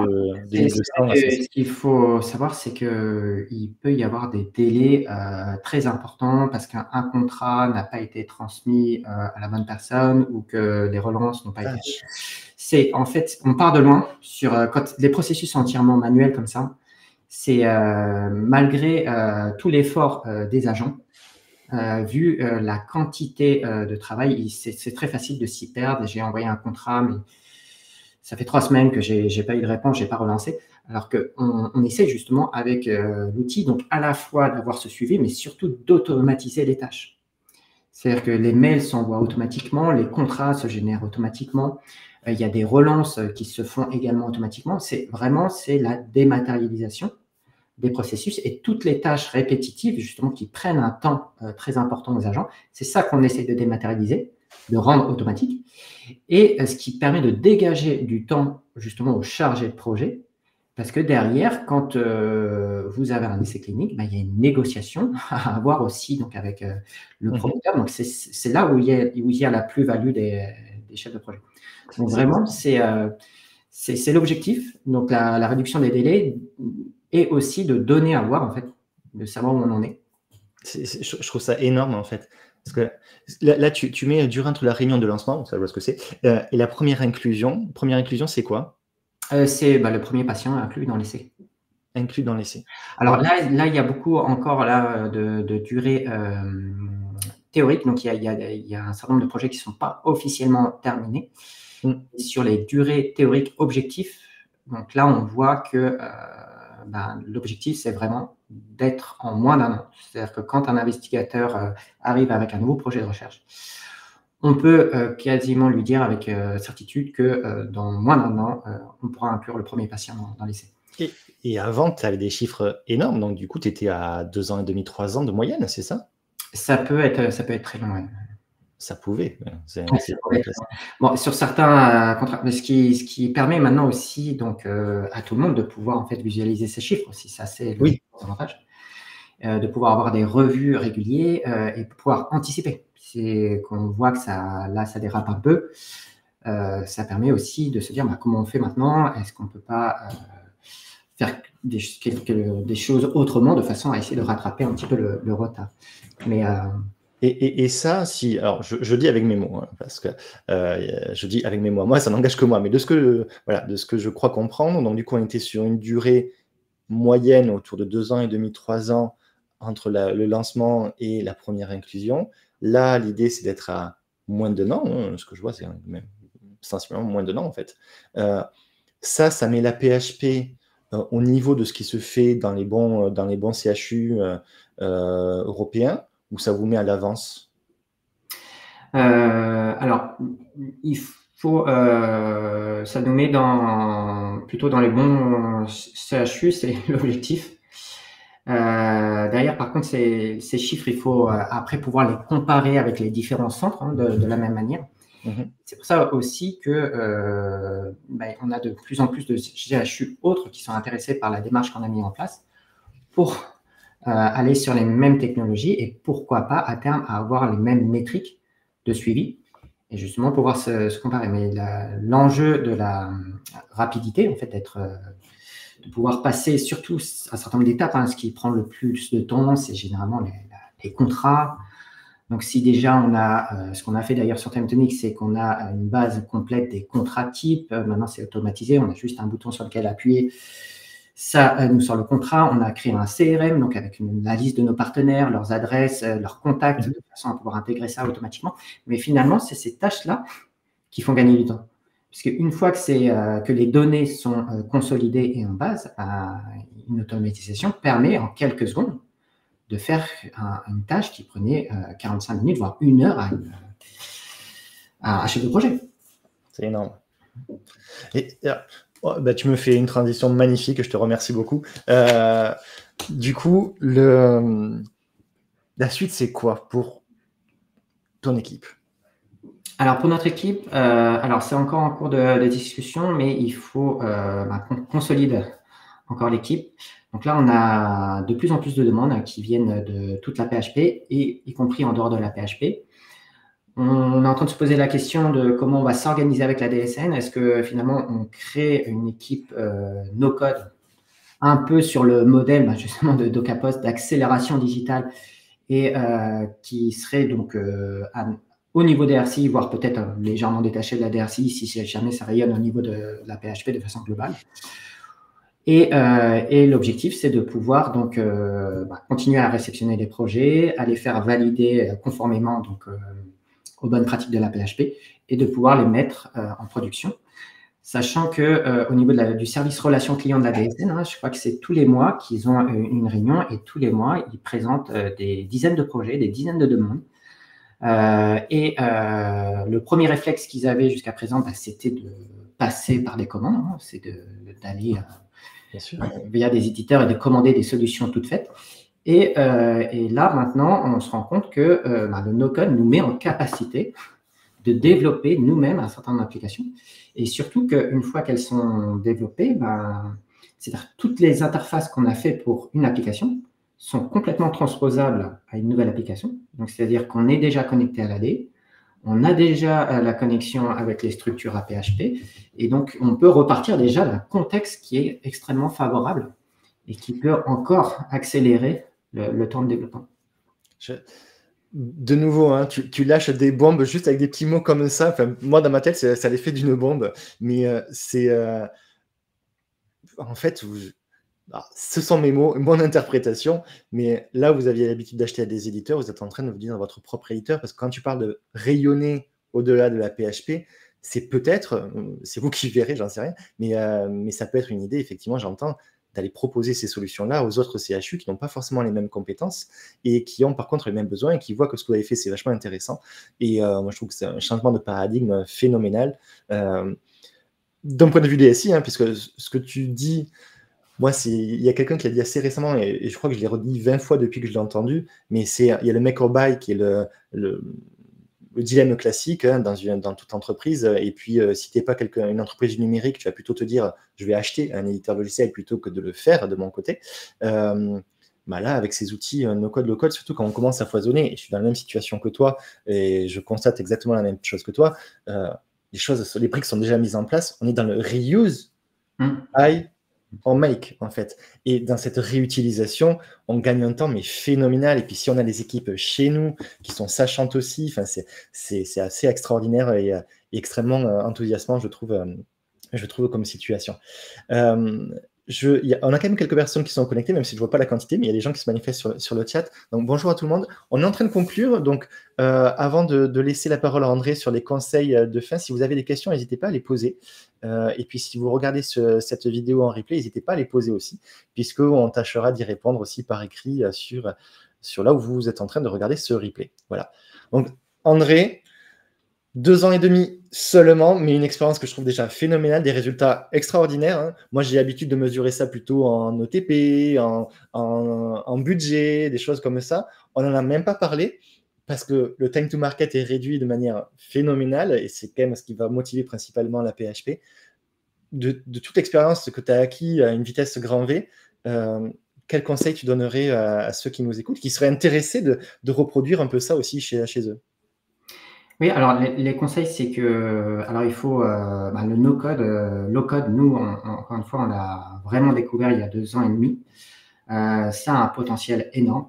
1200 à 500. Ce qu'il faut savoir, c'est qu'il peut y avoir des délais très importants parce qu'un contrat n'a pas été transmis à la bonne personne ou que les relances n'ont pas été faites. En fait, on part de loin quand les processus sont entièrement manuels comme ça. C'est malgré tout l'effort des agents, vu la quantité de travail, c'est très facile de s'y perdre. J'ai envoyé un contrat, mais Ça fait 3 semaines que j'ai pas eu de réponse, j'ai pas relancé. Alors qu'on essaie justement avec l'outil, donc à la fois d'avoir ce suivi, mais surtout d'automatiser les tâches. C'est-à-dire que les mails s'envoient automatiquement, les contrats se génèrent automatiquement, il y a des relances qui se font également automatiquement. C'est la dématérialisation des processus et toutes les tâches répétitives, justement, qui prennent un temps très important aux agents. C'est ça qu'on essaie de dématérialiser, de rendre automatique, et ce qui permet de dégager du temps, justement, aux chargés de projet, parce que derrière, quand vous avez un essai clinique, il y a une négociation à avoir aussi donc, avec le promoteur. Donc, c'est là où il y a la plus-value des chefs de projet. Donc, vraiment, c'est l'objectif, donc la réduction des délais, et aussi de donner à voir, en fait, de savoir où on en est. Je trouve ça énorme, en fait. Parce que là tu mets durée entre la réunion de lancement, ça je vois ce que c'est, et la première inclusion. Première inclusion, c'est quoi? C'est le premier patient inclus dans l'essai. Inclus dans l'essai. Alors là, il y a beaucoup encore là, de durée théorique. Donc, il y a un certain nombre de projets qui ne sont pas officiellement terminés. Sur les durées théoriques objectifs, donc là, on voit que l'objectif, c'est vraiment d'être en moins d'un an. C'est-à-dire que quand un investigateur arrive avec un nouveau projet de recherche, on peut quasiment lui dire avec certitude que dans moins d'un an, on pourra inclure le premier patient dans l'essai. Et avant, tu avais des chiffres énormes, donc du coup, tu étais à 2 ans et demi, 3 ans de moyenne, c'est ça? Ça peut être très long, oui. Ça pouvait. Bon, sur certains contrats, mais ce qui permet maintenant aussi donc, à tout le monde de pouvoir en fait visualiser ces chiffres aussi, ça c'est le avantage, de pouvoir avoir des revues réguliers et pouvoir anticiper. C'est qu'on voit que ça dérape un peu. Ça permet aussi de se dire comment on fait maintenant. Est-ce qu'on peut pas faire des choses autrement de façon à essayer de rattraper un petit peu le retard. Mais et ça, si, alors je dis avec mes mots, hein, parce que je dis avec mes mots, moi ça n'engage que moi, mais de ce que je crois comprendre, donc du coup on était sur une durée moyenne autour de 2 ans et demi, 3 ans entre le lancement et la première inclusion. Là, l'idée c'est d'être à moins de 1 an, hein, ce que je vois c'est même sensiblement moins de 1 an en fait. Ça met la PHP au niveau de ce qui se fait dans les bons CHU européens, ou ça vous met à l'avance? Alors, il faut, ça nous met plutôt dans les bons CHU, c'est l'objectif. Derrière, par contre, ces chiffres, il faut après pouvoir les comparer avec les différents centres de la même manière. C'est pour ça aussi que on a de plus en plus de CHU autres qui sont intéressés par la démarche qu'on a mise en place pour aller sur les mêmes technologies et pourquoi pas à terme avoir les mêmes métriques de suivi et justement pouvoir se comparer. Mais l'enjeu de la rapidité, en fait, de pouvoir passer surtout un certain nombre d'étapes, ce qui prend le plus de temps, c'est généralement les contrats. Donc, si déjà on a, ce qu'on a fait d'ailleurs sur Timetonic, c'est qu'on a une base complète des contrats types. Maintenant, c'est automatisé. On a juste un bouton sur lequel appuyer. Ça nous sort le contrat. On a créé un CRM, donc avec la liste de nos partenaires, leurs adresses, leurs contacts, de façon à pouvoir intégrer ça automatiquement. Mais finalement, c'est ces tâches-là qui font gagner du temps. Puisque une fois que les données sont consolidées et en base, une automatisation permet en quelques secondes de faire une tâche qui prenait 45 minutes, voire 1 heure à un chef de projet. C'est énorme. Et tu me fais une transition magnifique, je te remercie beaucoup. Du coup, la suite, c'est quoi pour ton équipe? Alors, pour notre équipe, c'est encore en cours de discussion, mais il faut qu'on consolide encore l'équipe. Donc là, on a de plus en plus de demandes qui viennent de toute la PHP, et y compris en dehors de la PHP. On est en train de se poser la question de comment on va s'organiser avec la DSN. Est-ce que finalement, on crée une équipe no-code un peu sur le modèle justement de DocaPost, d'accélération digitale, et qui serait donc au niveau DRC, voire peut-être légèrement détaché de la DRC si jamais ça rayonne au niveau de la PHP de façon globale. Et l'objectif, c'est de pouvoir donc continuer à réceptionner les projets, à les faire valider conformément donc aux bonnes pratiques de la PHP et de pouvoir les mettre en production. sachant que au niveau du service relation client de la DSN, hein, je crois que c'est tous les mois qu'ils ont une réunion et tous les mois, ils présentent des dizaines de projets, des dizaines de demandes. Le premier réflexe qu'ils avaient jusqu'à présent, bah, c'était de passer par des commandes, hein, c'est d'aller via des éditeurs et de commander des solutions toutes faites. Et là, maintenant, on se rend compte que le no-code nous met en capacité de développer nous-mêmes un certain nombre d'applications. Et surtout qu'une fois qu'elles sont développées, c'est-à-dire toutes les interfaces qu'on a faites pour une application sont complètement transposables à une nouvelle application. Donc, c'est-à-dire qu'on est déjà connecté à l'AD, on a déjà la connexion avec les structures à PHP, et donc on peut repartir déjà d'un contexte qui est extrêmement favorable et qui peut encore accélérer le temps de développement. De nouveau, hein, tu lâches des bombes juste avec des petits mots comme ça. Enfin, moi, dans ma tête, ça l'effet d'une bombe. Mais en fait, ce sont mes mots, mon interprétation. Mais là, vous aviez l'habitude d'acheter à des éditeurs. Vous êtes en train de vous dire votre propre éditeur. Parce que quand tu parles de rayonner au-delà de la PHP, c'est peut-être, c'est vous qui verrez, j'en sais rien. Mais ça peut être une idée, effectivement, j'entends, d'aller proposer ces solutions-là aux autres CHU qui n'ont pas forcément les mêmes compétences et qui ont par contre les mêmes besoins et qui voient que ce que vous avez fait, c'est vachement intéressant. Et moi, je trouve que c'est un changement de paradigme phénoménal. D'un point de vue DSI, hein, puisque ce que tu dis, moi, il y a quelqu'un qui l'a dit assez récemment, et je crois que je l'ai redit 20 fois depuis que je l'ai entendu, mais il y a le make or buy qui est le dilemme classique, hein, dans toute entreprise. Et puis, si tu n'es pas une entreprise numérique, tu vas plutôt te dire je vais acheter un éditeur logiciel plutôt que de le faire de mon côté. Là, avec ces outils no-code, low-code, surtout quand on commence à foisonner, et je suis dans la même situation que toi, et je constate exactement la même chose que toi, les briques sont déjà mises en place. On est dans le reuse, en make, en fait. Et dans cette réutilisation, on gagne un temps, mais phénoménal. Et puis, si on a des équipes chez nous qui sont sachantes aussi, c'est assez extraordinaire et extrêmement enthousiasmant, je trouve comme situation. On a quand même quelques personnes qui sont connectées, même si je ne vois pas la quantité, mais il y a des gens qui se manifestent sur le chat. Donc, bonjour à tout le monde. On est en train de conclure. Donc, avant de laisser la parole à André sur les conseils de fin, si vous avez des questions, n'hésitez pas à les poser. Et puis, si vous regardez cette vidéo en replay, n'hésitez pas à les poser aussi, puisqu'on tâchera d'y répondre aussi par écrit sur là où vous êtes en train de regarder ce replay. Voilà. Donc, André, 2 ans et demi seulement, mais une expérience que je trouve déjà phénoménale, des résultats extraordinaires. Hein. Moi, j'ai l'habitude de mesurer ça plutôt en OTP, en budget, des choses comme ça. On n'en a même pas parlé parce que le time to market est réduit de manière phénoménale et c'est quand même ce qui va motiver principalement la PHP. De toute expérience que tu as acquis à une vitesse grand V, quel conseil tu donnerais à ceux qui nous écoutent, qui seraient intéressés de reproduire un peu ça aussi chez eux? Oui, alors les conseils, c'est que il faut le no-code, low-code, nous, encore une fois, on l'a vraiment découvert il y a 2 ans et demi. Ça a un potentiel énorme.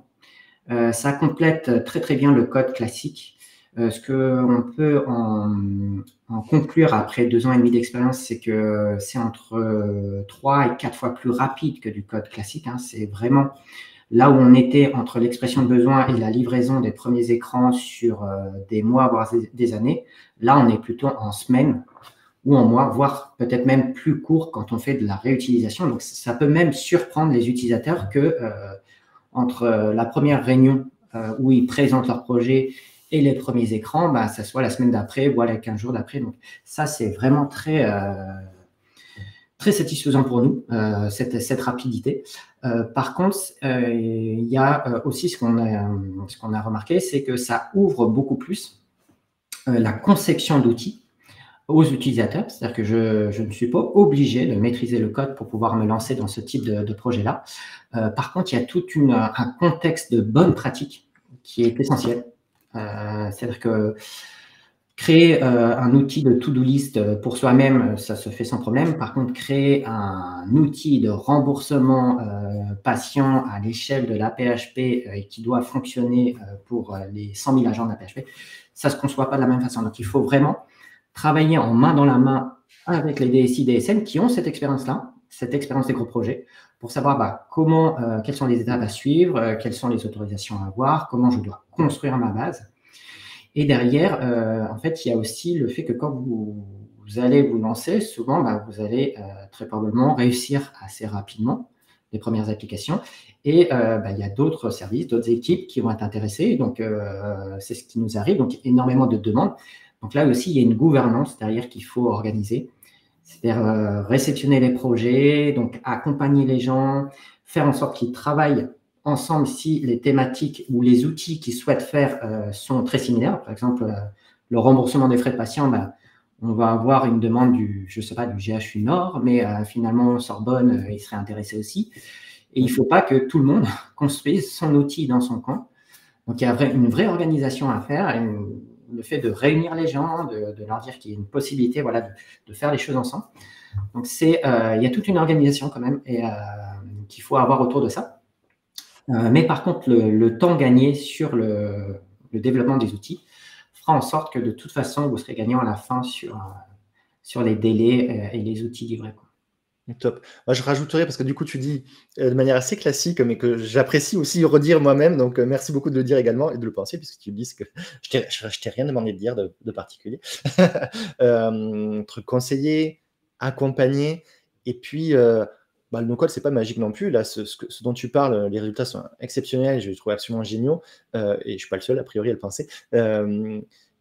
Ça complète très très bien le code classique. Ce qu'on peut en conclure après 2 ans et demi d'expérience, c'est que c'est entre 3 et 4 fois plus rapide que du code classique. Hein. C'est vraiment là où on était entre l'expression de besoin et la livraison des premiers écrans sur des mois, voire des années. Là, on est plutôt en semaines ou en mois, voire peut-être même plus court quand on fait de la réutilisation. Donc, ça peut même surprendre les utilisateurs que entre la première réunion où ils présentent leur projet et les premiers écrans, ça soit la semaine d'après, voire les 15 jours d'après. Donc, ça, c'est vraiment très satisfaisant pour nous, cette rapidité. Par contre, il y a aussi ce qu'on a remarqué, c'est que ça ouvre beaucoup plus la conception d'outils aux utilisateurs. C'est-à-dire que je ne suis pas obligé de maîtriser le code pour pouvoir me lancer dans ce type de projet-là. Par contre, il y a tout un contexte de bonne pratique qui est essentiel. C'est-à-dire que créer un outil de to-do list pour soi-même, ça se fait sans problème. Par contre, créer un outil de remboursement patient à l'échelle de la PHP et qui doit fonctionner pour les 100 000 agents de la PHP, ça ne se conçoit pas de la même façon. Donc, il faut vraiment travailler en main dans la main avec les DSI, DSN qui ont cette expérience-là, cette expérience des gros projets, pour savoir quelles sont les étapes à suivre, quelles sont les autorisations à avoir, comment je dois construire ma base. Et derrière, en fait, il y a aussi le fait que quand vous vous allez vous lancer, souvent, vous allez très probablement réussir assez rapidement les premières applications. Et il y a d'autres services, d'autres équipes qui vont être intéressées. Donc, c'est ce qui nous arrive. Donc, énormément de demandes. Donc là aussi, il y a une gouvernance derrière qu'il faut organiser. C'est-à-dire réceptionner les projets, donc accompagner les gens, faire en sorte qu'ils travaillent ensemble si les thématiques ou les outils qu'ils souhaitent faire sont très similaires. Par exemple, le remboursement des frais de patient, on va avoir une demande je sais pas, du GHU Nord, mais finalement, Sorbonne, il serait intéressé aussi. Et il ne faut pas que tout le monde construise son outil dans son coin. Donc, il y a une vraie organisation à faire. Le fait de réunir les gens, de leur dire qu'il y a une possibilité de faire les choses ensemble. Donc, il y a toute une organisation quand même et qu'il faut avoir autour de ça. Mais par contre, le temps gagné sur le développement des outils fera en sorte que de toute façon, vous serez gagnant à la fin sur les délais et les outils livrés. Top. Moi, je rajouterais, parce que du coup, tu dis de manière assez classique, mais que j'apprécie aussi redire moi-même. Donc, merci beaucoup de le dire également et de le penser, puisque tu dis que je t'ai rien demandé de dire de particulier. Entre conseiller, accompagner, et puis, le no-code, c'est pas magique non plus. Là, ce dont tu parles, les résultats sont exceptionnels, je les trouve absolument géniaux, et je suis pas le seul, a priori, à le penser.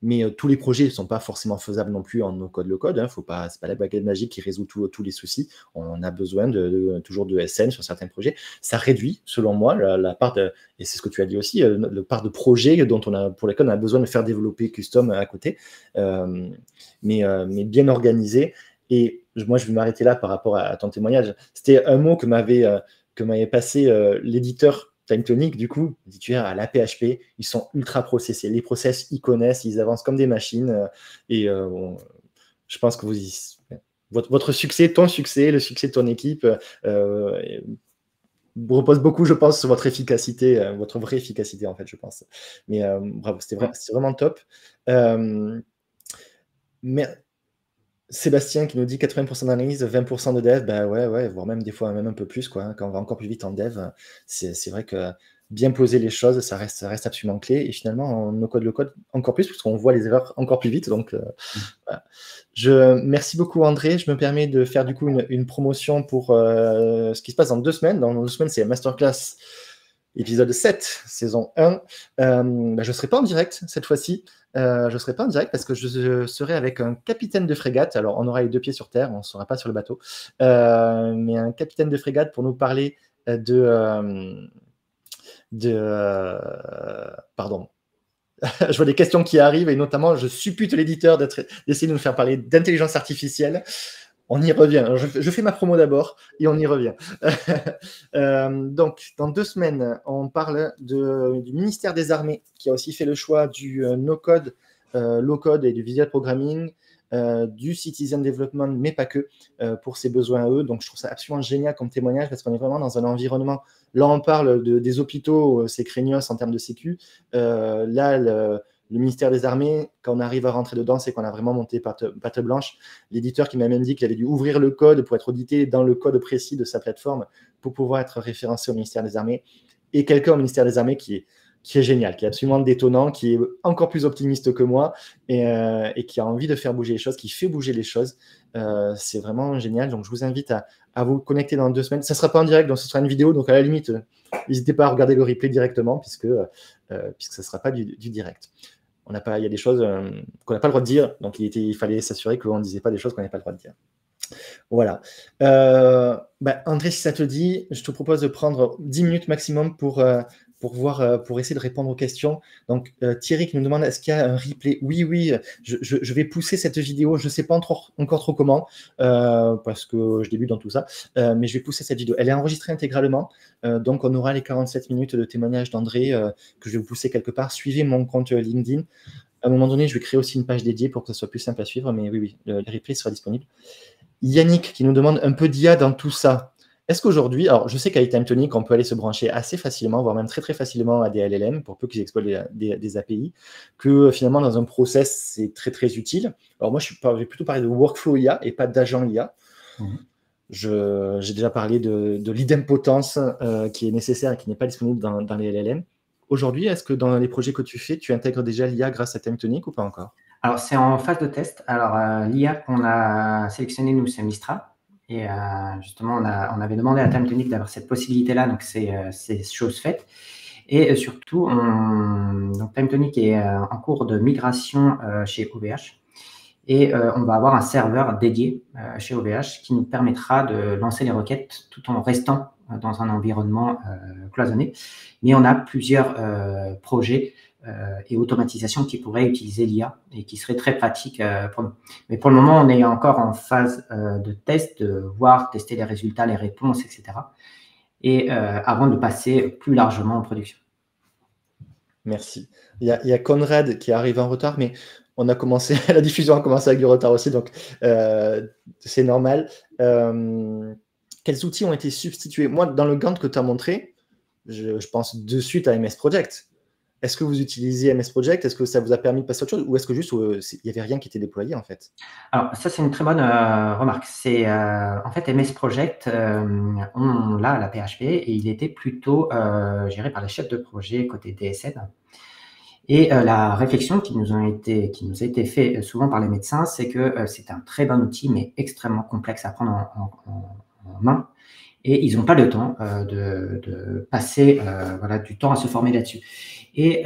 Mais tous les projets ne sont pas forcément faisables non plus en no-code, low-code. C'est pas la baguette magique qui résout tous les soucis. On a besoin toujours de SN sur certains projets. Ça réduit, selon moi, la part et c'est ce que tu as dit aussi, la part de projets pour lesquels on a besoin de faire développer custom à côté, mais bien organisé. Et moi, je vais m'arrêter là par rapport à ton témoignage. C'était un mot que m'avait passé l'éditeur TimeTonic, du coup, l'éditeur à la PHP, ils sont ultra processés. Les process, ils connaissent, ils avancent comme des machines. Je pense que votre succès, ton succès, le succès de ton équipe repose beaucoup, je pense, sur votre efficacité, votre vraie efficacité, en fait, je pense. Mais bravo, c'était vraiment top. Mais Sébastien qui nous dit 80% d'analyse, 20% de dev, ouais, voire même des fois même un peu plus, quoi. Quand on va encore plus vite en dev, c'est vrai que bien poser les choses, ça reste absolument clé. Et finalement, en no-code, low-code, encore plus, parce qu'on voit les erreurs encore plus vite. Donc, voilà. Merci beaucoup, André. Je me permets de faire du coup une promotion pour ce qui se passe dans 2 semaines. Dans 2 semaines, c'est la masterclass épisode 7, saison 1. Je ne serai pas en direct cette fois-ci. Je ne serai pas en direct parce que je serai avec un capitaine de frégate. Alors, on aura les 2 pieds sur terre, on ne sera pas sur le bateau. Mais un capitaine de frégate pour nous parler pardon. Je vois des questions qui arrivent et notamment, je suppute l'éditeur d'essayer de nous faire parler d'intelligence artificielle. On y revient. Je fais ma promo d'abord et on y revient. Donc, dans 2 semaines, on parle du ministère des Armées qui a aussi fait le choix du no-code, low-code et du visual programming, du citizen development, mais pas que, pour ses besoins à eux. Donc, je trouve ça absolument génial comme témoignage parce qu'on est vraiment dans un environnement. Là, on parle des hôpitaux, c'est craignos en termes de sécu. Là, le ministère des Armées, quand on arrive à rentrer dedans, c'est qu'on a vraiment monté patte blanche. L'éditeur qui m'a même dit qu'il avait dû ouvrir le code pour être audité dans le code précis de sa plateforme pour pouvoir être référencé au ministère des Armées. Et quelqu'un au ministère des Armées qui est génial, qui est absolument détonnant, qui est encore plus optimiste que moi et qui a envie de faire bouger les choses, qui fait bouger les choses. C'est vraiment génial. Donc, je vous invite à vous connecter dans 2 semaines. Ça ne sera pas en direct, donc ce sera une vidéo. Donc, à la limite, n'hésitez pas à regarder le replay directement puisque ça ne sera pas du direct. Il y a des choses qu'on n'a pas le droit de dire, donc il fallait s'assurer qu'on ne disait pas des choses qu'on n'avait pas le droit de dire. Voilà. André, si ça te dit, je te propose de prendre 10 minutes maximum pour essayer de répondre aux questions. Donc, Thierry qui nous demande, est-ce qu'il y a un replay? Oui, je vais pousser cette vidéo, je ne sais pas encore trop comment, parce que je débute dans tout ça, mais je vais pousser cette vidéo. Elle est enregistrée intégralement, donc on aura les 47 minutes de témoignage d'André que je vais vous pousser quelque part. Suivez mon compte LinkedIn. À un moment donné, je vais créer aussi une page dédiée pour que ce soit plus simple à suivre, mais oui, le replay sera disponible. Yannick qui nous demande un peu d'IA dans tout ça. Est-ce qu'aujourd'hui, alors je sais qu'avec TimeTonic, on peut aller se brancher assez facilement, voire même très très facilement à des LLM, pour peu qu'ils exploitent des API, que finalement dans un process, c'est très très utile. Alors moi, je vais plutôt parler de workflow IA et pas d'agent IA. J'ai déjà parlé de l'idempotence qui est nécessaire et qui n'est pas disponible dans les LLM. Aujourd'hui, est-ce que dans les projets que tu fais, tu intègres déjà l'IA grâce à TimeTonic ou pas encore? Alors, c'est en phase de test. Alors, l'IA qu'on a sélectionné, nous, c'est Mistral. Et justement, on avait demandé à TimeTonic d'avoir cette possibilité-là, donc c'est chose faite. Et surtout, donc TimeTonic est en cours de migration chez OVH. Et on va avoir un serveur dédié chez OVH qui nous permettra de lancer les requêtes tout en restant dans un environnement cloisonné. Mais on a plusieurs projets et automatisations qui pourraient utiliser l'IA et qui seraient très pratiques pour nous. Mais pour le moment, on est encore en phase de test, de voir, tester les résultats, les réponses, etc. Et avant de passer plus largement en production. Merci. Il y a Conrad qui arrive en retard, mais on a commencé, la diffusion a commencé avec du retard aussi, donc c'est normal. Quels outils ont été substitués? Moi, dans le Gantt que tu as montré, je pense de suite à MS Project. Est-ce que vous utilisez MS Project? Est-ce que ça vous a permis de passer à autre chose? Ou est-ce que juste il n'y avait rien qui était déployé en fait? Alors, ça, c'est une très bonne remarque. C'est en fait MS Project, on l'a à la PHP et il était plutôt géré par les chefs de projet côté DSN. Et la réflexion qui nous a été faite souvent par les médecins, c'est que c'est un très bon outil, mais extrêmement complexe à prendre en main. Et ils n'ont pas le temps de passer du temps à se former là-dessus. Et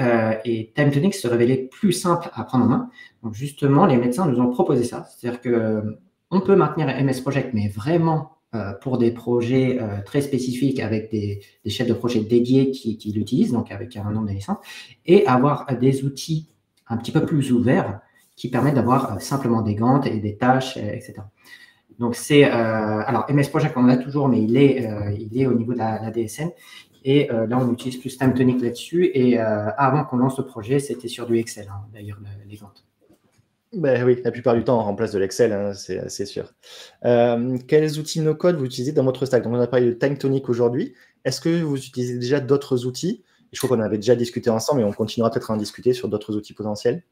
TimeTonic se révélait plus simple à prendre en main. Donc justement, les médecins nous ont proposé ça. C'est-à-dire qu'on peut maintenir MS Project, mais vraiment pour des projets très spécifiques avec des chefs de projet dédiés qui l'utilisent, donc avec un nombre de licences, et avoir des outils un petit peu plus ouverts qui permettent d'avoir simplement des Gantt et des tâches, etc. Donc, alors, MS Project, on l'a toujours, mais il est au niveau de la DSN. Et là, on utilise plus TimeTonic là-dessus. Et avant qu'on lance le projet, c'était sur du Excel, hein, d'ailleurs, les ventes. Ben oui, la plupart du temps, on remplace de l'Excel, hein, c'est sûr. Quels outils no-code vous utilisez dans votre stack? Donc, on a parlé de TimeTonic aujourd'hui. Est-ce que vous utilisez déjà d'autres outils? Je crois qu'on avait déjà discuté ensemble, mais on continuera peut-être à en discuter sur d'autres outils potentiels.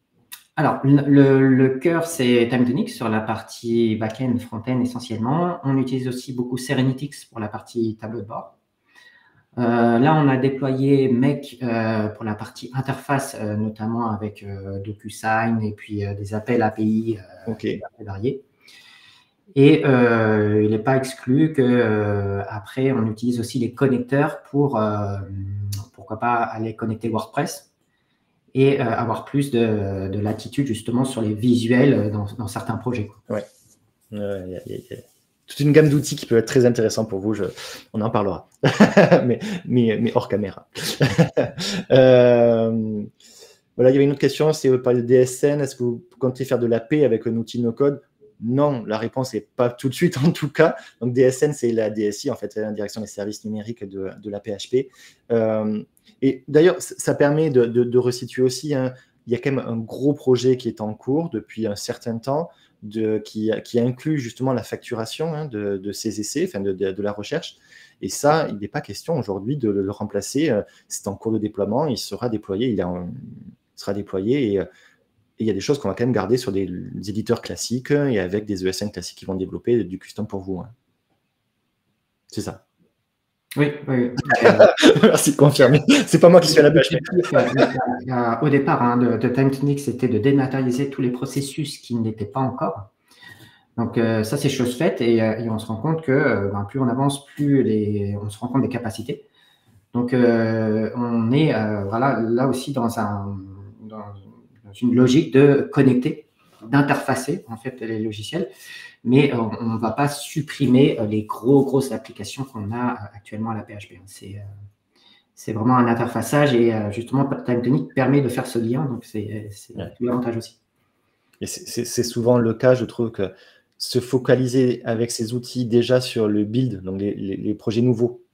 Alors, le cœur, c'est TimeTonic sur la partie back-end, front-end essentiellement. On utilise aussi beaucoup Serenitix pour la partie tableau de bord. Là, on a déployé Make pour la partie interface, notamment avec DocuSign et puis des appels API variés. Et il n'est pas exclu qu'après, on utilise aussi les connecteurs pour, pourquoi pas, aller connecter WordPress et avoir plus de latitude justement sur les visuels dans certains projets. Ouais. Y a toute une gamme d'outils qui peut être très intéressant pour vous. On en parlera, mais hors caméra. Voilà, il y avait une autre question, c'est par le DSN. Est-ce que vous comptez faire de l'AP avec un outil no-code? Non, la réponse n'est pas tout de suite en tout cas. Donc DSN, c'est la DSI, en fait, la direction des services numériques de la PHP. Et d'ailleurs, ça permet de resituer aussi, hein, il y a quand même un gros projet qui est en cours depuis un certain temps, qui inclut justement la facturation, hein, de ces essais, enfin de la recherche. Et ça, il n'est pas question aujourd'hui de le remplacer. C'est en cours de déploiement, il sera déployé, et il y a des choses qu'on va quand même garder sur des éditeurs classiques et avec des ESN classiques qui vont développer du custom pour vous. Hein. C'est ça. Oui. Merci de confirmer. C'est pas moi qui suis à la PHP. Au départ de TimeTonic, c'était de dématérialiser tous les processus qui n'étaient pas encore. Donc ça, c'est chose faite et on se rend compte que plus on avance, plus on se rend compte des capacités. Donc on est là aussi dans une logique de connecter, d'interfacer en fait les logiciels. Mais on ne va pas supprimer les grosses applications qu'on a actuellement à la PHP. C'est vraiment un interfaçage et justement, TimeTonic permet de faire ce lien, donc c'est tout l'avantage aussi. Et c'est souvent le cas, je trouve, que se focaliser avec ces outils déjà sur le build, donc les projets nouveaux,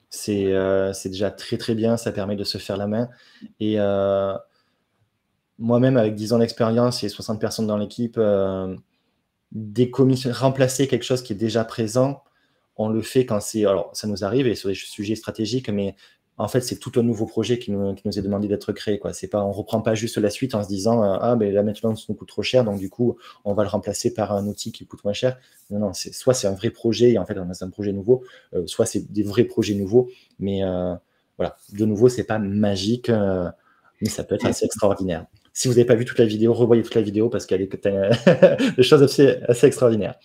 c'est déjà très très bien, ça permet de se faire la main. Et moi-même, avec 10 ans d'expérience et 60 personnes dans l'équipe, remplacer quelque chose qui est déjà présent, on le fait quand c'est... Alors, ça nous arrive et sur des sujets stratégiques, mais en fait, c'est tout un nouveau projet qui nous est demandé d'être créé, quoi. C'est pas, on ne reprend pas juste la suite en se disant ah, ben la maintenance nous coûte trop cher, donc du coup, on va le remplacer par un outil qui coûte moins cher. Non, soit c'est un vrai projet et en fait, on a un projet nouveau, soit c'est des vrais projets nouveaux, mais voilà, de nouveau, c'est pas magique, mais ça peut être assez extraordinaire. Si vous n'avez pas vu toute la vidéo, revoyez toute la vidéo parce qu'elle est des choses assez extraordinaires.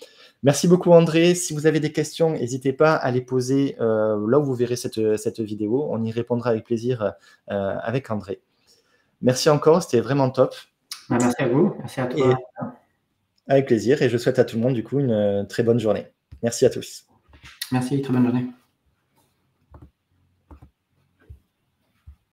Merci beaucoup, André. Si vous avez des questions, n'hésitez pas à les poser là où vous verrez cette vidéo. On y répondra avec plaisir avec André. Merci encore, c'était vraiment top. Merci à vous, merci à toi. Avec plaisir, et je souhaite à tout le monde du coup une très bonne journée. Merci à tous. Merci, très bonne journée.